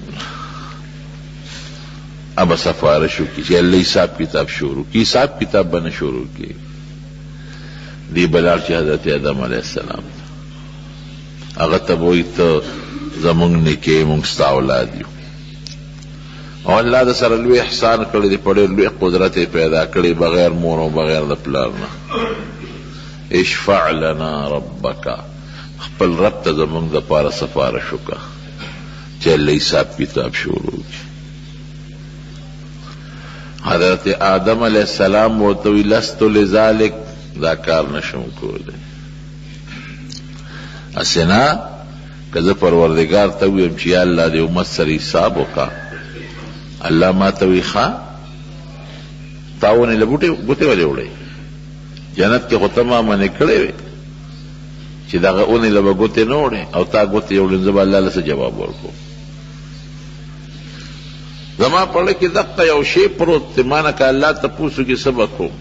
ابه سفارش وکړي چې الله حساب کتاب شروع کړي. حساب کتاب به نه شروع کړي، دی بلار چې حضرت آدم علیه السلام هغه ته به وایي ته زمونږ نیکې مونږ ستا اولاد یو، او الله د سره لوی احسان کړی دی، په ډېر لوی قدرت یې پیدا کړی بغیر مور او بغیر د پلار نه. اشفع لنا ربک، خپل رب ته زمونږ دپاره سفارش وکړه چې الله حساب کتاب شروع کړي. حضرت آدم علیه السلام ورته وی لست لذلک، دا کار نشم کولی. اسنا که زه پروردګار ته ویم چې یا الله دې امت سره حساب وکړه الله ما ته وی ښه تا ونې له ګوتې ولې وړئ جنت کې خو ته ما منې کړی وې چې دغه اونې له به ګوتې نه وړې او تا ګوتې یې وړې زه به الله له څه جواب ورکړم زما په زړه کې دقه یو شی پروت دی ما نه که الله تپوس وکړي څه به کوم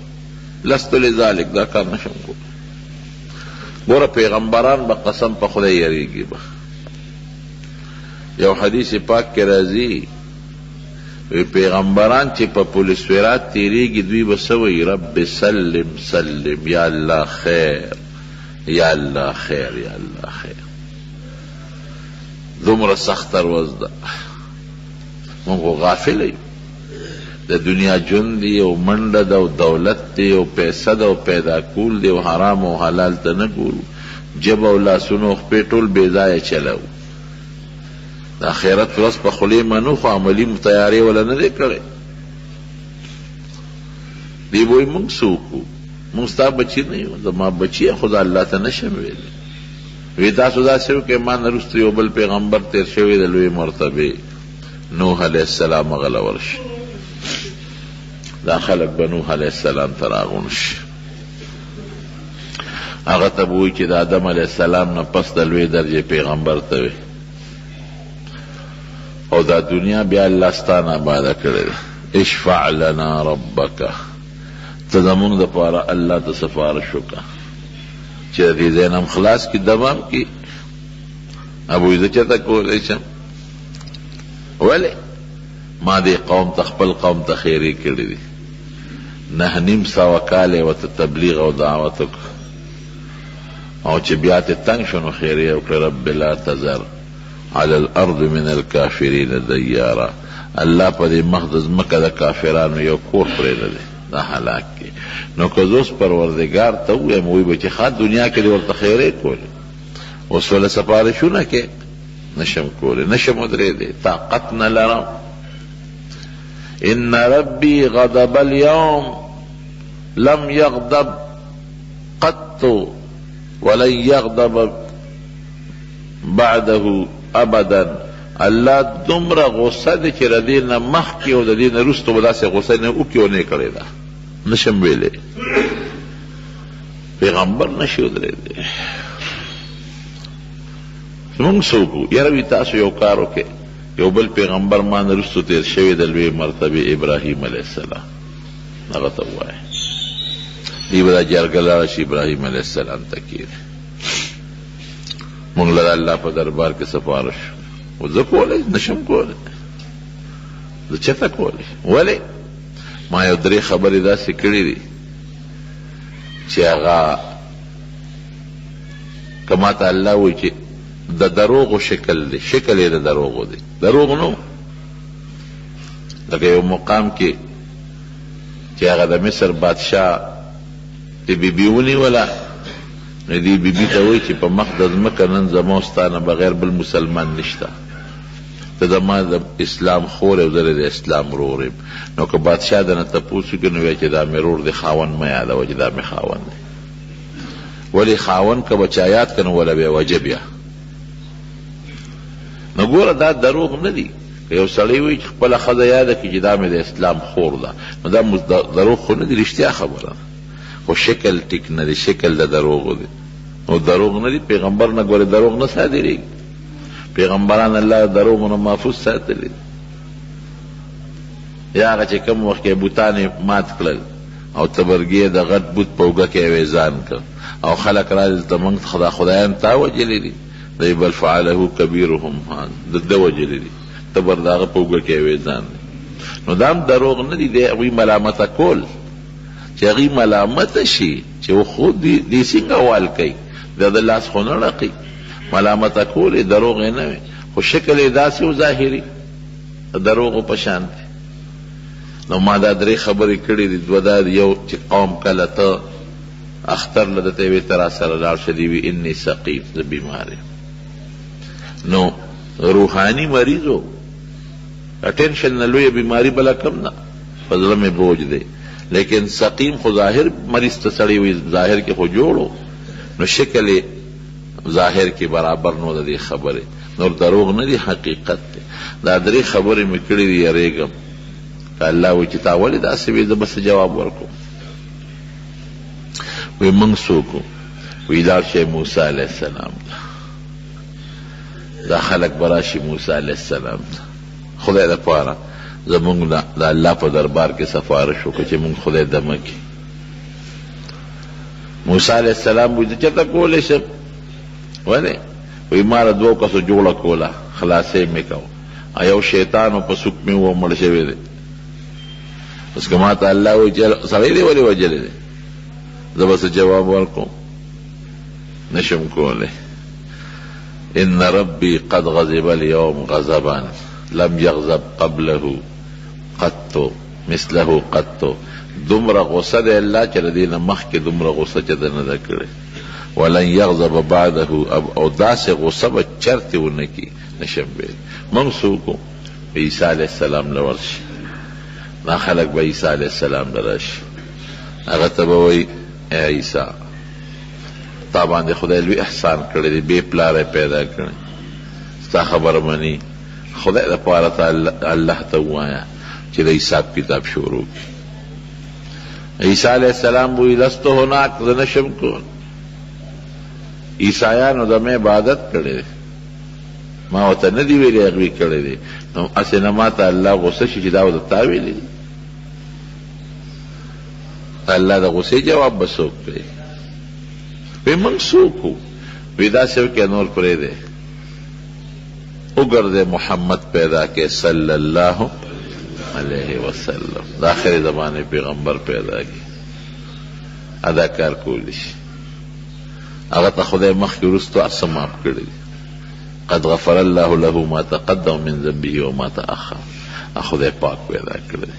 لست لذلک دا کار نشم کولی ګوره پیغمبران به قسم په خدای یریږي به یو حدیث پاک کې راځي وی پیغمبران چې په پولیس ورات تیریږي دوی به څه وایي رب سلم سلم یا الله خیر یا الله خیر یا الله خیر دومره سخت ورځ ده مونږ غافل یو د دنیا ژوند دی او منډه ده او دولت دی او پیسه ده او پیدا کول دی او حرام او حلال ته نه ګورو جب او لاسونو خپې ټول بې ځایه چلو د آخرت ورځ په خولې منو خو عملي تیارې وله نه دی کړی دی وایي مونږ څه وکړو مونږ ستا بچي نه یو زما بچي خو د الله ته نشم ویلی وی تاسو داسې وکړئ ما نه وروسته یو بل پیغمبر تېر شوی د لوی مرتبې نوح علیه السلام هغه له ورشي دا خلک به نوح علیه السلام ته راغونډ شي هغه ته به وایي چې د آدم علیه السلام نه پس د لوی درجې پیغمبر ته وي او دا دنیا بیا الله ستا نه آباده کړې ده اشفع لنا ربک ته زمونږ دپاره الله ته سفارش وکړه چې د دې ځای نه هم خلاص کړي دمام کړي ابوی زه چېرته کولی شم ولې ما دې قوم ته خپل قوم ته خیرې کړي دي 9.5 کاله یې ورته تبلیغ او دعوت وکړه او چې بیا ته تنګ شو نو خیرې یې وکړه رب لا تذر على الارض من الكافرين ديارا الله په دې مخ د ځمکه د کافرانو یو کور پرېږدی دا هلاک کړي نو که زه اوس پروردګار ته ووایم وایي به چې ښه دنیا کې دې ورته خیرې کولې اوس وله سفارشونه کې نشم کولی نشم ودرېدی طاقت نه لرم ان ربي غضب اليوم لم يغضب قط ولن يغضب بعده ابدا الله دومره غصه دی چې د دې نه مخکې او د دې نه وروسته به داسې غصه نه وکړي او نه کړې ده نشم ویلی پیغمبر نشي ودرېدی مونږ څه وکړو یاره وي تاسو یو کار وکړئ یو بل پیغمبر ما نه وروسته تېر شوی د لوی مرتبې ابراهیم علیه السلام هغه ته ووایه دی به دا جرګه لاړه شي ابراهیم علیه السلام ته کښېني مونږ له الله په دربار کې سفارش و زه کولی نشم کولی زه چېرته کولی ولې ما یو 3 خبرې داسې کړي دي چې هغه که ما ته الله وایي چې د دروغو شکل دی شکل یې د دروغو دی دروغ نو لکه یو مقام کې چې هغه د مصر بادشاه د بیبي ونیوله نو دې بیبي ته وایي چې په مخ د ځمکه نن زما او ستا نه بغیر بل مسلمان نشته ته زما د اسلام خور او زه د اسلام ورور یم نو که بادشاه دنه تپوس وکړي نو وایي چې دا مې ورور دی خاوند مه یادوه چې دا مې خاوند دی ولې خاوند که به چا یاد کړه نو وله بیا وجب یا نو ګوره دا دروغ نه دي که یو سړی وایي چې خپله ښځه یاده کړي چې دا مې د اسلام خور ده نو دا دروغ خو نه دي رښتیا خبره خو شکل ټیک نه دی شکل د دروغو دی او دروغ نه دي پیغمبر نه ګوره دروغ نه صادرېږي پیغمبران الله دروغو نه محفوظ ساتلي یا هغه چې کوم وخت کې بوتان مات کړل او تبرګې د غټ بوت په اوږه کې ویزان کړ او خلک راځي ته موږ خدایان تا وجلې دي دی بل فعله کبیرهم د ده وجلې دي تبر د هغه په اوږه کې ویزان نو دا هم دروغ نه دي دی هغوی ملامته کول چې هغوی ملامته شي چې خو دې څنګه وال کوي د ده لاس خو نه ړقي ملامته کول یې دروغ یې نه وي خو شکل یې داسې و ظاهري د دروغو په شان دی نو ما دا 3 خبرې کړي دي دوه دا یو چې قوم کله ته اختر له ده ته یې وې ته را سره لاړ شه دې وي اني سقیم زه بیمار یم نو روحاني مریض و ټینشن نه لویه بیماري بله کم نه په زړه مې بوج دی لیکن سقیم خو ظاهر مریض ته سړی وي ظاهر کې خو جوړو نو شکل یې ظاهر کې برابر نو د دې خبرې نور دروغ نه دي حقیقت دی دا 3 خبرې مې کړي دي یریږم که الله وایي چې تا ولې داسې وې زه به څه جواب ورکړم وایي موږ څوک وو وایي لاړ شئ موسی علیه السلام ته دا خلک به راشي موسی علیه السلام ته خدای دپاره زمونږ د الله په دربار کې سفارش وکړه چې مونږ خدای دمه کړي موسی علیه السلام وایي زه چېرته کولی شم ولې وایي ما له 2 کسو جوړه کوله خلاصې مې کوه یو شیطان په سوک مې و مړ شوی دی اوس که ما ته الله وایي چې سړی دی ولې وجلی دی زه به څه جواب ورکړم نشم کولی ان ربي قد غضب اليوم غضبا لم يغضب قبله قط مثله قط دومره غصه دی الله چې د دې نه مخکې دومره غصه چې ده نه ده کړې ولن يغضب بعده او داسې غصه به چرتې ونه کړي نشم ویلی موږ څوک وو عیسی علیه السلام له ورشي دا خلک به عیسی علیه السلام له راشي هغه ته به وایي ای عیسی تا باندې خدای لوی احسان کړی دی بې پلاره پیدا کړی ستا خبره مني خدای دپاره ته الله ته ووایه چې د حساب کتاب شروع کړي عیسی علیه السلام وایي لست هناک زه نشم کول عیسایانو د مې عبادت کړی دی ما ورته نه دي ویلي هغوی کړی دی نو هسې نه ما ته الله غصه شي چې دا ورته تا ویلي دي الله د غصې جواب به څوک کوي وی موږ څوک وو وی داسې وکړه نور پرېږدی وګرځې محمد پیدا کې صلی الله علیه وسلم د آخرې زمانې پیغمبر پیدا کې ادا کار کولی شي هغه ته خدای مخکې وروستو هر څه معاف کړي قد غفر الله له ما تقدم من ذنبه وما تأخر خدای پاک پیدا کړی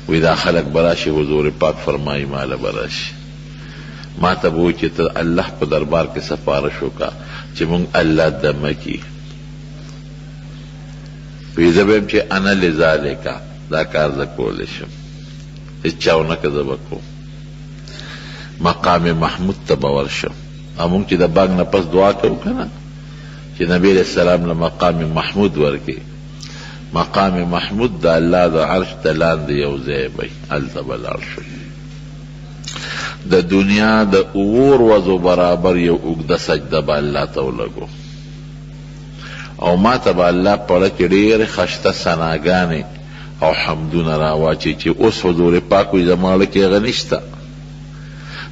وی دا خلک به راشي حضور پاک فرمایي ماله به راشي ما ته به وایي چې ته الله په دربار کې سفارش وکړه چې مونږ الله دمه کړي وی زه به یم چې انا لذالکه دا کار زه کولی شم هېڅ چا ونه که زه به کوم مقام محمود ته به ورشم او مونږ چې د بانګ نه پس دعا کوو که نه چې نبی علیه السلام له مقام محمود ورکړي مقام محمود د الله د عرش ته لاندې یو ځای وی هلته به لاړ شو د دنیا د اور وزو برابر یو اوږده سجده به الله ته ولګو او ما ته به الله پړه کې ډېرې خشته ثناګانې او حمدونه راواچي چې اوس حضور پاک وي زما زړه کې هغه نشته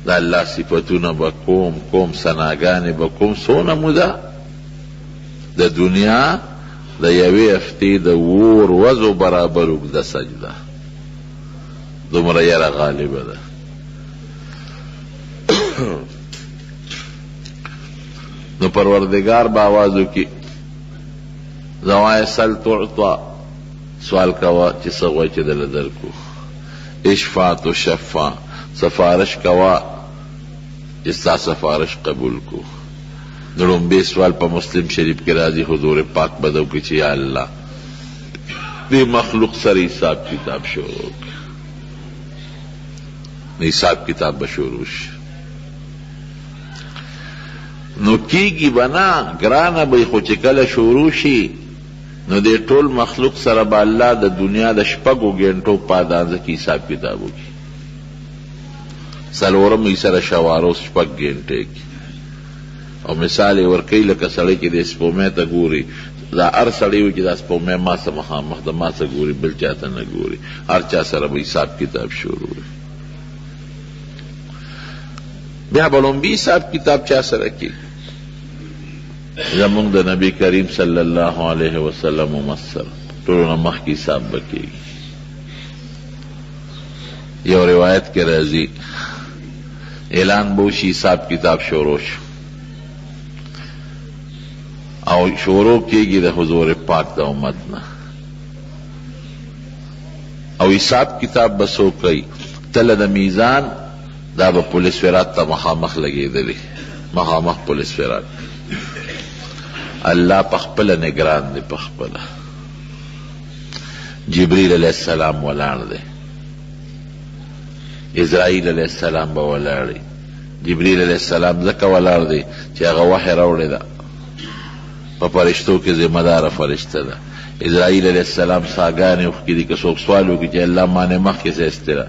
د الله صفتونه به کوم ثناګانې به کوم څونه موده د دنیا د یوې هفتې د اور وزو برابر اوږده سجده دومره یره غالبه ده نو پروردگار با آواز وکړي زوای سل تعطا سوال کوا چې څه غواړې چې دله درکو اشفع تشفع سفارش کوا چې ستا سفارش قبول کو د لومبې سوال په مسلم شریف کې راځي حضور پاک به ده وکړي چې یا الله دې مخلوق سره حساب کتاب شروع کړي حساب کتاب به شروع شي نو کیږي به نه ګرانه به خو چې کله شروع شي نو دې ټول مخلوق سره به الله د دنیا د 6 غنټو پادانځه کې حساب کتاب وکړي څلورم یې سره شواروس 6 غنټې کې او مثال یې ورکوي لکه سړی چې د سپومې ته ګوري دا هر سړی وي چې دا سپومې ما څه مخامخ د ما څه ګوري بل چا ته نه ګوري هر چا سره به حساب کتاب شروع وي بیا به لومبي حساب کتاب چا سره کوي زمونږ د نبی کریم صلی الله علیه وسلم ممثل ټولو نه مخکې حساب به کېږي یو روایت کې راځي اعلان به وشي حساب کتاب شروع شو او شروع کېږي د حضور پاک د امت نه او حساب کتاب به څوک کوي تله د میزان دا به پولیس فرات ته مخامخ لګېدلي مخامخ پولیس فرات الله پخپله نگران دی پخپله جبریل علیہ السلام ولاړ دی اسرائیل علیہ السلام به ولاړ دی جبریل علیہ السلام ځکه ولاړ دی چې هغه وحی راوړې ده په فرشتو کې ذمه داره فرشته ده اسرائیل علیہ السلام ساګانې وکړي دي که څوک سوال وکړي چې الله مانې مخکې څه استرا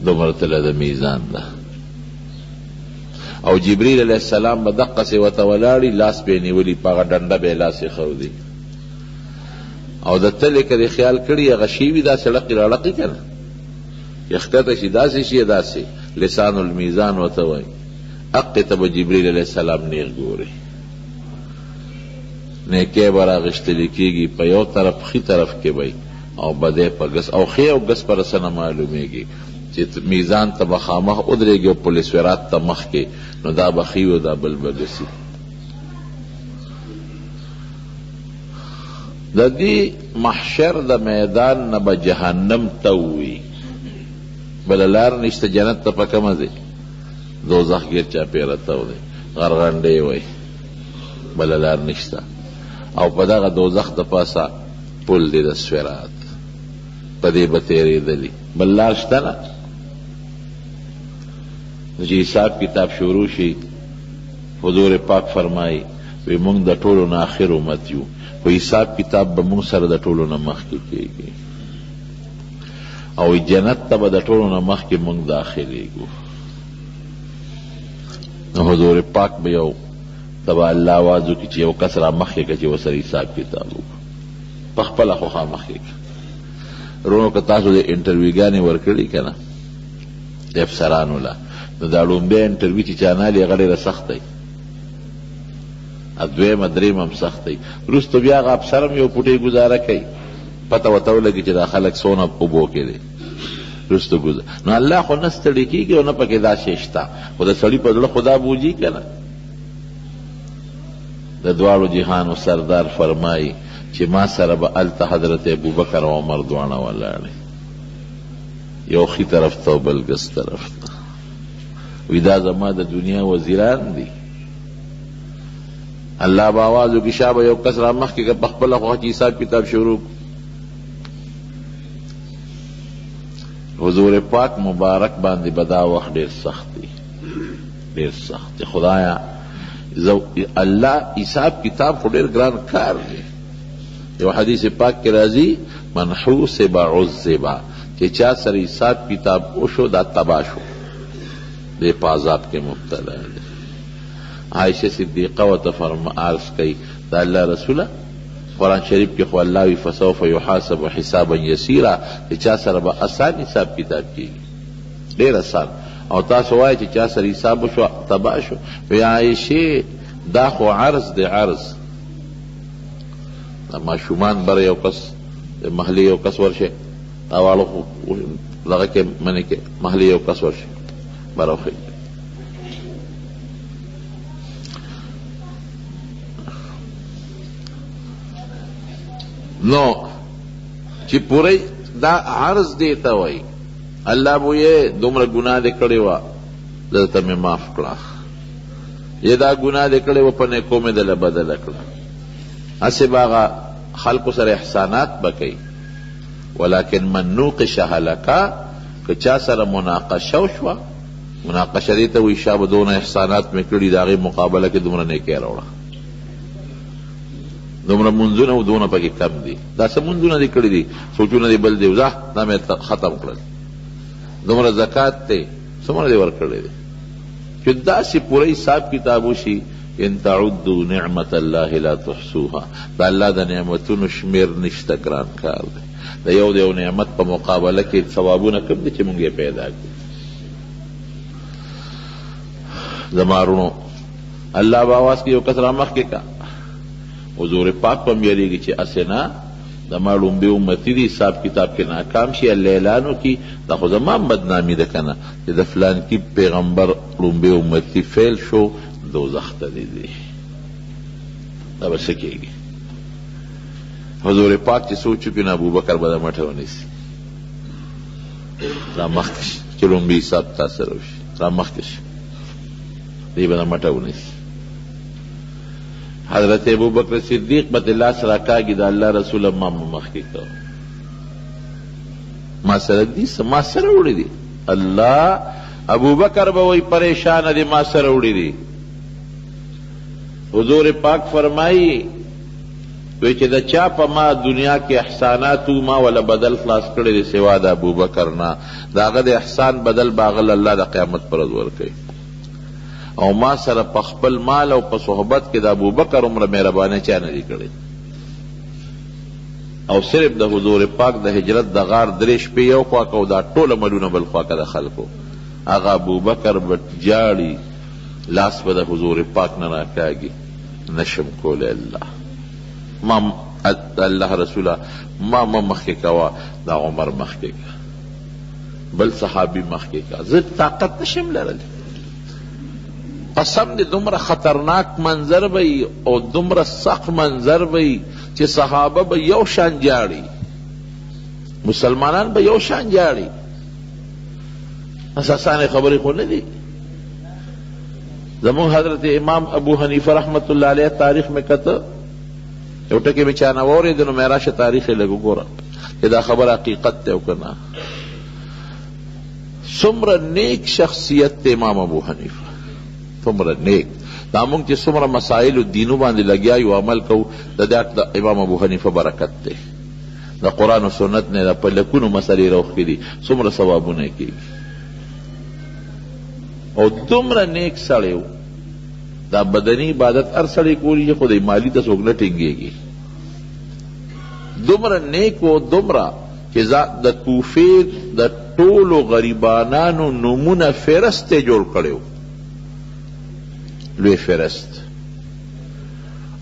دومره تله د میزان ده. او جبریل علیہ السلام به دقسې ورته ولاړي لاس به یې نیولي په هغه ډنډه به یې لاس ایښودي او د تلې که دې خیال کړي هغه شي وي داسې ړقې راړقې که نه چې ښکته شي داسې شي داسې لسان المیزان ورته وایي حقې ته به جبریل علیہ السلام نیغ ګوري نیکی به راغښتلې کېږي په یو طرف ښي طرف کې به او بدی په ګس او ښې او ګس په رسنه معلومېږي چې میزان ته به خامخ ودرېږي او پولیس ورات ته مخکې نو دا به ښي او دا بل به ګسي. د دې محشر د میدان نه به جهنم ته ووي بله لار نشته جنت ته په کومه ځي دوزخ ګیر چاپېره ته دی غرغنډې وایي بله لار نشته او په دغه دوزخ د پاسه پل دی د سویرات په دې به تېرېدلي بل لار شته نه چې حساب کتاب شروع شي حضور پاک فرمایي وی مونږ د ټولو نه آخر امت یو خو حساب کتاب به مونږ سره د ټولو نه مخکې کېږي او جنت ته به د ټولو نه مخکې مونږ داخلېږو نو حضور پاک به یو ته به الله آواز وکړي چې یو کس را مخکې کړه چې ورسره حساب کتاب وکړو په خپله خو خامخکې کړه. رونو که تاسو د انټرویوګانې ورکړي که نه د افسرانو له نو دا لومبی انټرویو چې چانالي هغه ډېره سخت دی دویمه درېیمه هم سخت دی وروسته بیا هغه افسر هم یو پوټۍ ګزاره کوي پته ورته ولګي چې دا خلک څونه اوبو کې دی وروسته ګزاره نو الله خو نه ستړي کېږي او نه پکې دا شی شته خو د سړي په زړه خو دا بوجي که نه. د دواړو جهانو سردار فرمایي چې ما سره به هلته حضرت ابوبکر او عمر دواړه ولاړې یو ښي طرف ته او بل ګس طرف ته وی دا زما د دنیا وزیران دي. الله به آواز وکړي شا به یو کس را مخکې که په خپله خوښه چې حساب کتاب شروع حضور پاک مبارک باندې به دا وخت ډېر سخت دی ډېر سخت دی. خدایا الله حساب کتاب خو ډېر ګران کار دی. یو حدیث پاک کې راځي من حوسب عذب چې چا سره حساب کتاب وشو دا تباه شو دې په عذاب کې مبتلا دی. عائشہ صدیقہ ورته عرض کوي دا الله رسوله قرآن شریف کې خو الله وی فسوف یحاسب حسابا یسیرا چې چا سره به آسان حساب کتاب کېږي ډېر آسان او تاسو وایئ چې چا سره حساب وشو تباه شو. وی عائشې دا خو عرض دی عرض ماشومان بره یو کس محلې یو کس ورشه دا واړه دغه کې منې کې محلې یو کس ورشه بره وخی نو چې پوره دا عرض دی ته وایي الله بو یې دومره ګناه دې کړې وه دلته مې معاف کړه یې دا ګناه دې کړې وه په نیکو مې دله بدله کړه. هسې به هغه خلکو سره احسانات به کوي ولیکن من نوقش هلکه که چا سره مناقشه وشوه مناقشه دې ته وایي شا به دونه احسانات مې کړي د هغې مقابله کې دومره نیکۍ راوړه دومره منځونه او دونه پکې کم دي دا څه منځونه دې کړي دي سوچونه دې بل دي وځه دا مې ختم کړل دومره زکات دی څومره دې ورکړی دی چې داسې پوره حساب کتاب وشي ان تعدوا نعمت الله لا تحصوها دا الله د نعمتونو شمیر نشته ګران کار دی د یو د یو نعمت په مقابله کې ثوابونه کم دي چې مونږ یې پیدا کړو. زما وروڼو الله به اواز کې یو کس را مخکې کا حضور پاک په م یریږي چې هسې نه زما لومبې امتي دي حساب کتاب کې ناکام شي الله اعلان وکړي دا خو زما بدنامي ده که نه چې د فلانکي پیغمبر لومبې امتي فیل شو دوزخ ته دی دا به څه کېږي. حضور پاک چې سوچ وکړي نو ابوبکر به دا مټه ونیسي را مخکې شي چې لومبې حساب تا سره وشي را مخکې شي دی به دا مټه ونیسي. حضرت ابوبکر صدیق به د لاس راکاږي د الله رسول ما مخکې کو ما سره دي ما سره وړي دي الله ابوبکر به وایي پریشانه دي ما سره وړي دي. حضور پاک فرمایي وی چې د چا په ما دنیا کې احساناتو ما ولا بدل خلاص کړی دی سوا د ابوبکر نه، د هغه د احسان بدل به هغه الله د قیامت پر ورځ ورکوي. او ما سره په خپل مال او په صحبت کې د ابوبکر عمره مهرباني چا نه دی کړی. او صرف د حضور پاک د هجرت د غار 3 شپې یو خوا که او دا ټوله ملونه بل خوا که د خلکو، هغه ابوبکر به جاړي، لاس به د حضور پاک نه راکاږي، نشم کولی الله ما الله رسوله ما مخکې کوه، دا عمر مخکې که، بل صحابي مخکې که، زه طاقت نشم لرلی. قسم دی دومره خطرناک منظر بی او دومره سخت منظر بی چې صحابه به یو شان جاړي، مسلمانان به یو شان جاړي. اساسانه خبرې خو نه دي. زمون حضرت امام ابو حنیفه رحمت الله علیه تاریخ میں کته یو ټکی مې چا نه واورېد نو مې راشه تاریخ یې لږ وګوره چې دا خبره حقیقت دی او که نه. څومره نیک شخصیت دی امام ابو حنیفه، څومره نیک. دا مونږ چې څومره مسایلو دینو باندې لګیا یو عمل کوو، د امام ابو حنیفه برکت دی. د قرآن و سنت نه د په لکونو مسلې راوښکي دي، څومره ثوابونه یې کېږي. او دومره نیک سړی و. دا بدني عبادت هر سړی کولی خو د مالی ته څوک نه ټینګېږي. دومره نیک و، دومره چې د کوفې د ټولو غریبانانو نومونه فهرست یې جوړ کړی و، لوی فهرست.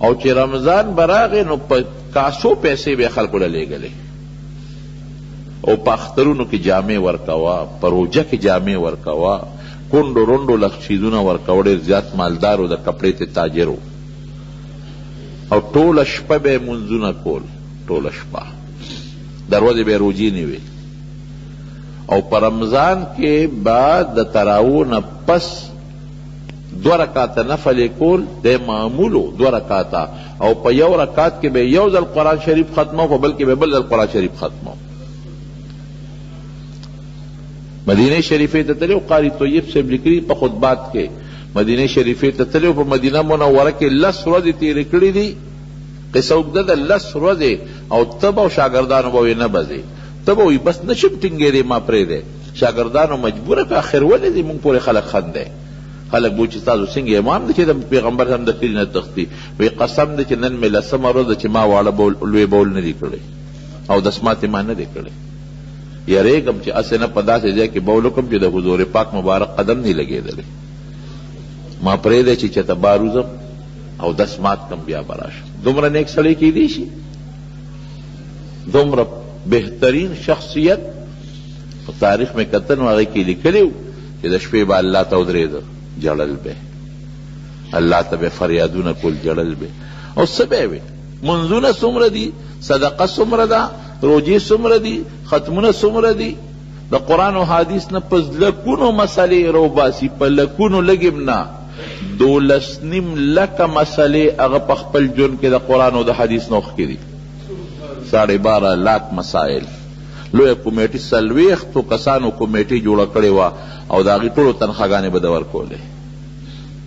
او چې رمضان به راغی نو په کاسو پیسې به خلکو له لېږلې، او په اخترونو کې جامې ورکوه، په روژه کې جامې ورکوه، کونډو رونډو لخچیزونه ورکوه، ډېر زیات مالدارو، د کپړې ته تاجر و. او ټوله شپه به یې منځونه کول، ټوله شپه د ورځې به یې روجې نه وې. او په رمضان کې به د تراویحو نه پس 2 رکعاته نفل کول د معمولو 2 رکعاته، او په یو رکعت کې به یو ځل قرآن شریف ختمو، په بل کې به بل ځل قرآن شریف ختمو. مدینه شریفه ته تلو، قاری طیب صاحب لیکلي په خطبات کې، مدینه شریفه ته تلو، په مدینه منوره کې 10 ورځې تېرې کړې دي. قصه اوږده ده، 10 ورځې. او ته به شاګردانو به نه بځې، ته به وایي بس نشم ټینګېدی، ما پرېږدی. شاګردانو مجبوره که آخر ولې دې مونږ پورې خلک خندی. خلک بو چې تاسو څنګه امام دی چې د پیغمبر هم د کلي نه تښتي. وایي قسم دی چې نن مې 10مه ورځ ده چې ما واړه لوی بول نه دي کړی او دسماتې ما نه دی کړی. یریږم چې اسې نه په داسې ځای کې بول وکړم چې د حضور پاک مبارک قدم نه لګېدلی. ما پرېږدی چې چېرته بار وځم او دسمات کم بیا به راشم. دومره نیک سړی کیدی شي، دومره بهترین شخصیت. په تاریخ میں کتن هغې کې لیکلي و چې د شپې به الله ته ودرېده، جړل به الله ته به فریادونه کول، جړل به. او څه به وي، منځونه څومره دي، صدقه څومره ده، روجې څومره دي، ختمونه څومره دي. د قرآن او حدیث نه په لکونو مسلې روباسي، په لکونو لږ نه، 12.5 لکه مسلې هغه په خپل ژوند کې د قرآن او د حدیث نه اوښکي دي. 12.5 لاک مسائل. لویه کمیټې 40 کسانو کمیټې جوړه کړې وه او د هغې ټولو تنخواګانې به د ورکولې.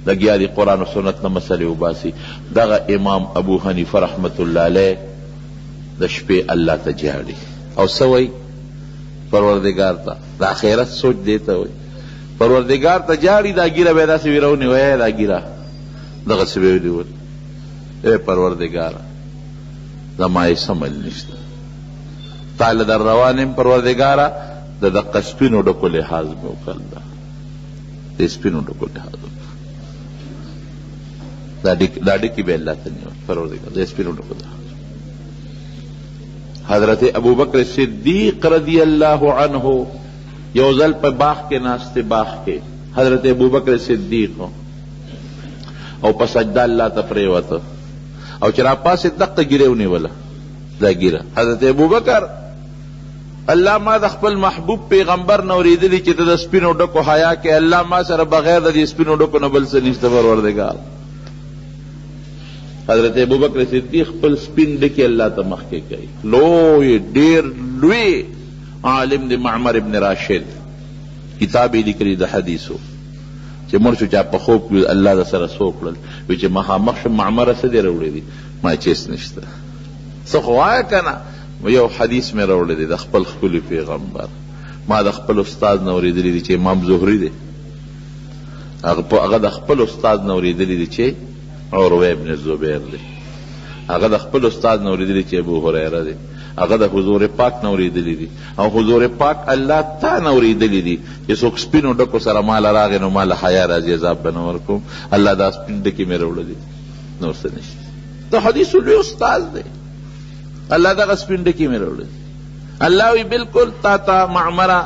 لګیا دي قرآن و سنت نه مسلې وباسي. دغه امام ابو حنیفه رحمت الله علیه د شپې الله ته جاړي او څه وایي پروردګار ته. د آخرت سوچ دی ته وایي پروردګار ته جاړي. دا ګیره به یې داسې ویرونې وایي، دا ګیره دغسې به یې ونیول، ای پروردګاره زما یې سمل نشته، تاله در روان یم پروردګاره، د دقه سپینو ډکو لحاظ مې وکړل، د سپینو ډکو لحاظ دا ډکي به الله ته نیول پروردګار د سپینو ډکو لحاظ. حضرت ابوبکر صدیق رضی الله عنه یو ځل په باغ کې ناسته، باغ کې حضرت ابوبکر صدیق او په سجده الله ته پرېوته او چې راپاسې دقه ګیره ونیوله. دا ګیره حضرت ابوبکر، الله ما د خپل محبوب پیغمبر نه اورېدلي چې ته د سپینو ډکو حیا کې، الله ما سره بغیر د دې سپینو ډکو نه بل څه نشته پروردګار. حضرت ابوبکر صدیق خپل سپین ډکې الله ته مخکې کوي. لوی ډېر لوی عالم د معمر ابن راشد، کتاب یې لیکلي د حدیثو چې مړ شو چا په خوب کې الله د سره څه وکړل، وایي چې مخامخ شم معمره څه دې راوړی دي، ما چیس نشته. څه خو وایه که نه. یو حدیث مې راوړی دی د خپل ښکلي پیغمبر. ما د خپل استاد نه اورېدلی دی چې امام زهري دی، هغه د خپل استاد نه اورېدلی دی چې عروه ابن زبیر دی، هغه د خپل استاد نه اورېدلی چې ابو هریره دی، هغه د حضور پاک نه اورېدلی دي، او حضور پاک الله تا نه اورېدلی دي چې څوک سپینو ډکو سره ماله راغی نو ماله حیا راځي عذاب به نه ورکوم. الله دا سپین ډکې مې راوړلي نور څه نشته. د حدیثو لوی استاد دی، الله دغه سپین ډکې مې راوړلي. الله وی بالکل تا ته معمره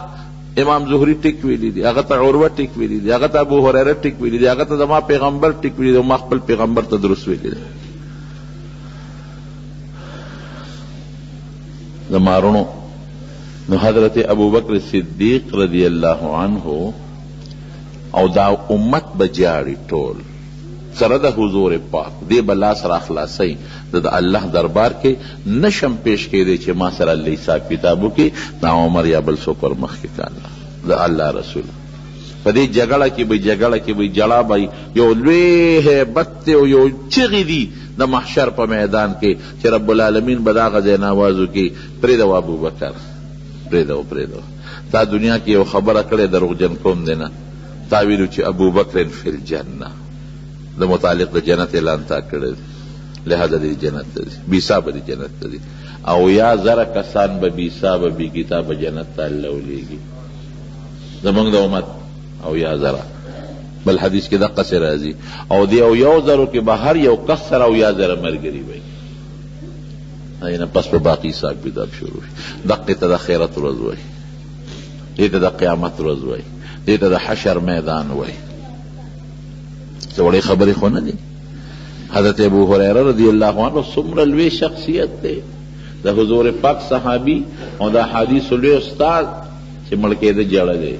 امام زهري ټیک ویلی دي، هغه ته عروه ټیک ویلی دي، هغه ته ابو هریره ټیک ویلی دي، هغه ته زما پیغمبر ټیک ویلی دي، ما خپل پیغمبر ته درست ویلی دي. زمارونو نو حضرت ابو بکر صدیق رضی اللہ عنہ او دا امت بجاړي ټول سره د حضور پاک دی بلا سره خلاصي د الله دربار کې نشم پیش کېدی چې ما سره الله حساب کتابو کې دا عمر یا بل څوک ور مخکې کاله د الله رسول په دې جګړه کې به جړه به یو لوی هیبت او یو چغې دي د محشر په میدان کې چې رب العالمین به دغه ځای نه آواز وکړي پرېږده ابوبکر پرېږده. تا دنیا کې یو خبره کړې دروغجن کوم دی نه، تا ویلو چې ابوبکر فی الجنه د متعلق د جنت اعلان تا کړی دی، لہذا دی جنت ته ځي، بیسابه دی جنت ته ځي. او یا زره کسان به بیسابه بی کتابه جنت ته الله ولیږي زمونږ د امت، او یا زره بل حدیث کې دقه سره راځي. او دی او یو زرو کې به هر یو کس سره او یا زره ملګري وي، نه پس په باقي حساب کتاب شروع شي. دقې ته د خیرت ورځ وایي، دې ته د قیامت ورځ وایي، دې ته د حشر میدان وایي. څه وړې خبرې خو نه دي. حضرت ابو هریره رضی الله عنه څومره لوی شخصیت دی، د حضور پاک صحابي او د احادیثو لوی استاد چې مړ کېده جړلی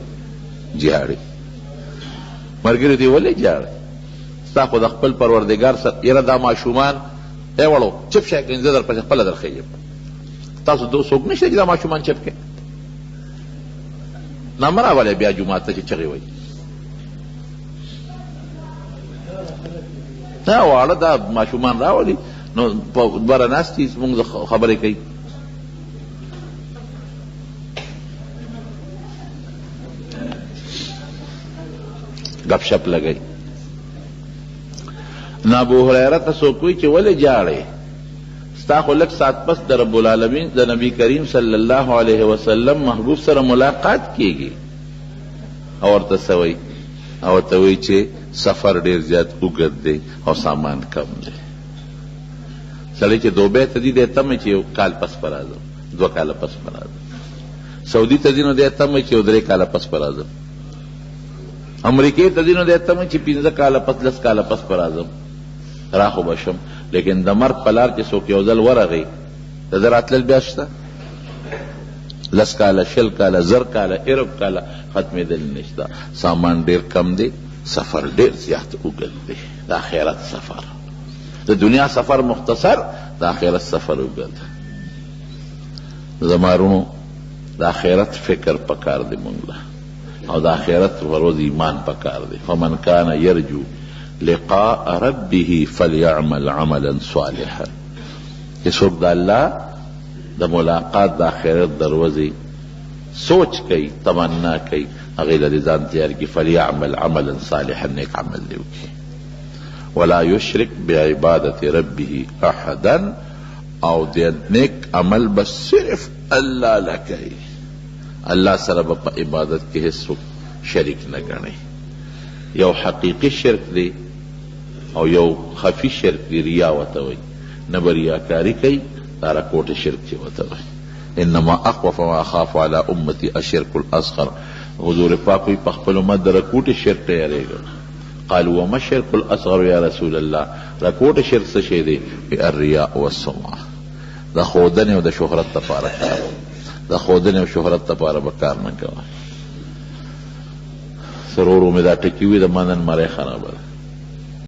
جاړي. ملګري دې ولې جاړي؟ ستا خو د خپل پروردګار سره یاره دا ماشومان ای وړو چپ شئ که زه درپسې خپله درخېږم. تاسو دو څوک نشته چې دا ماشومان چپ کړي؟ نه مه راولئ بیا جومات ته چې چغې وایي. نه واړه دا ماشومان راولي نو په دواره ناست دي زموږ خبرې کوي. گپ شپ لگئی. نو ابو هریره ته څوک وایي چې ولې جاړې؟ ستا خو لږ ساعت پس د رب العالمین د نبی کریم صلی الله علیه وسلم محبوب سره ملاقات کیږي. او ورته څه وایي؟ او ورته وایي چې سفر ډېر زیات اوږد دی او سامان کم دی. سړی چې دوبۍ ته ځي دی تمه چې یو کال پس به راځم، 2 کاله پس به راځم. سعودي ته ځي نو دی تمه چې یو 3 کاله پس به راځم. امریکې ته ځي نو دی تمه چې 15 کاله پس 10 کاله پس به راځم، را خو به شم. لیکن د مرګ په لار کې څوک یو ځل ورغی د ده راتلل بیا شته؟ 10 کاله 20 کاله 1000 کاله 1000 کاله ختمېدل نشته. سامان ډېر کم دی، سفر ډېر زیات اوږد دی. د آخرت سفر، د دنیا سفر مختصر، د آخرت سفر اوږد. زمارونو د آخرت فکر پکار دی مونږ له، او د آخرت پر ورځ ایمان پکار دی. فمن کان یرجو لقاء ربه فلیعمل عملا صالحا. چې څوک د الله د ملاقات د آخرت د ورځې سوچ کوي، تمنا کوي، هغې له دې ځان تیار کړي. فلیعمل عملا صالحا، نیک عمل دې وکړي. ولا یشرک بعبادت ربه احدا، او دې نیک عمل به صرف الله له کوي، الله سره به په عبادت کې هیڅوک شریک نه ګڼي. یو حقیقي شرک دی او یو خفي شرک دی، ریا ورته وایي. نه به ریاکاري کوي، دا راکوټه شرک چې ورته وایي. انما اخوف ما اخاف على امتي الشرك الاصغر. حضور پاک وی په خپل امت د رکوټ شرک ته یریږي. قالوا وما الشرك الاصغر یا رسول الله؟ رکوټ شرک څه شی دی؟ الرياء والسمعه. د خودنه او د شهرت لپاره کار، د خودنه او شهرت لپاره به کار نه کوه. سرورو مې دا ټکی وي د مانن مړی خرابه ده.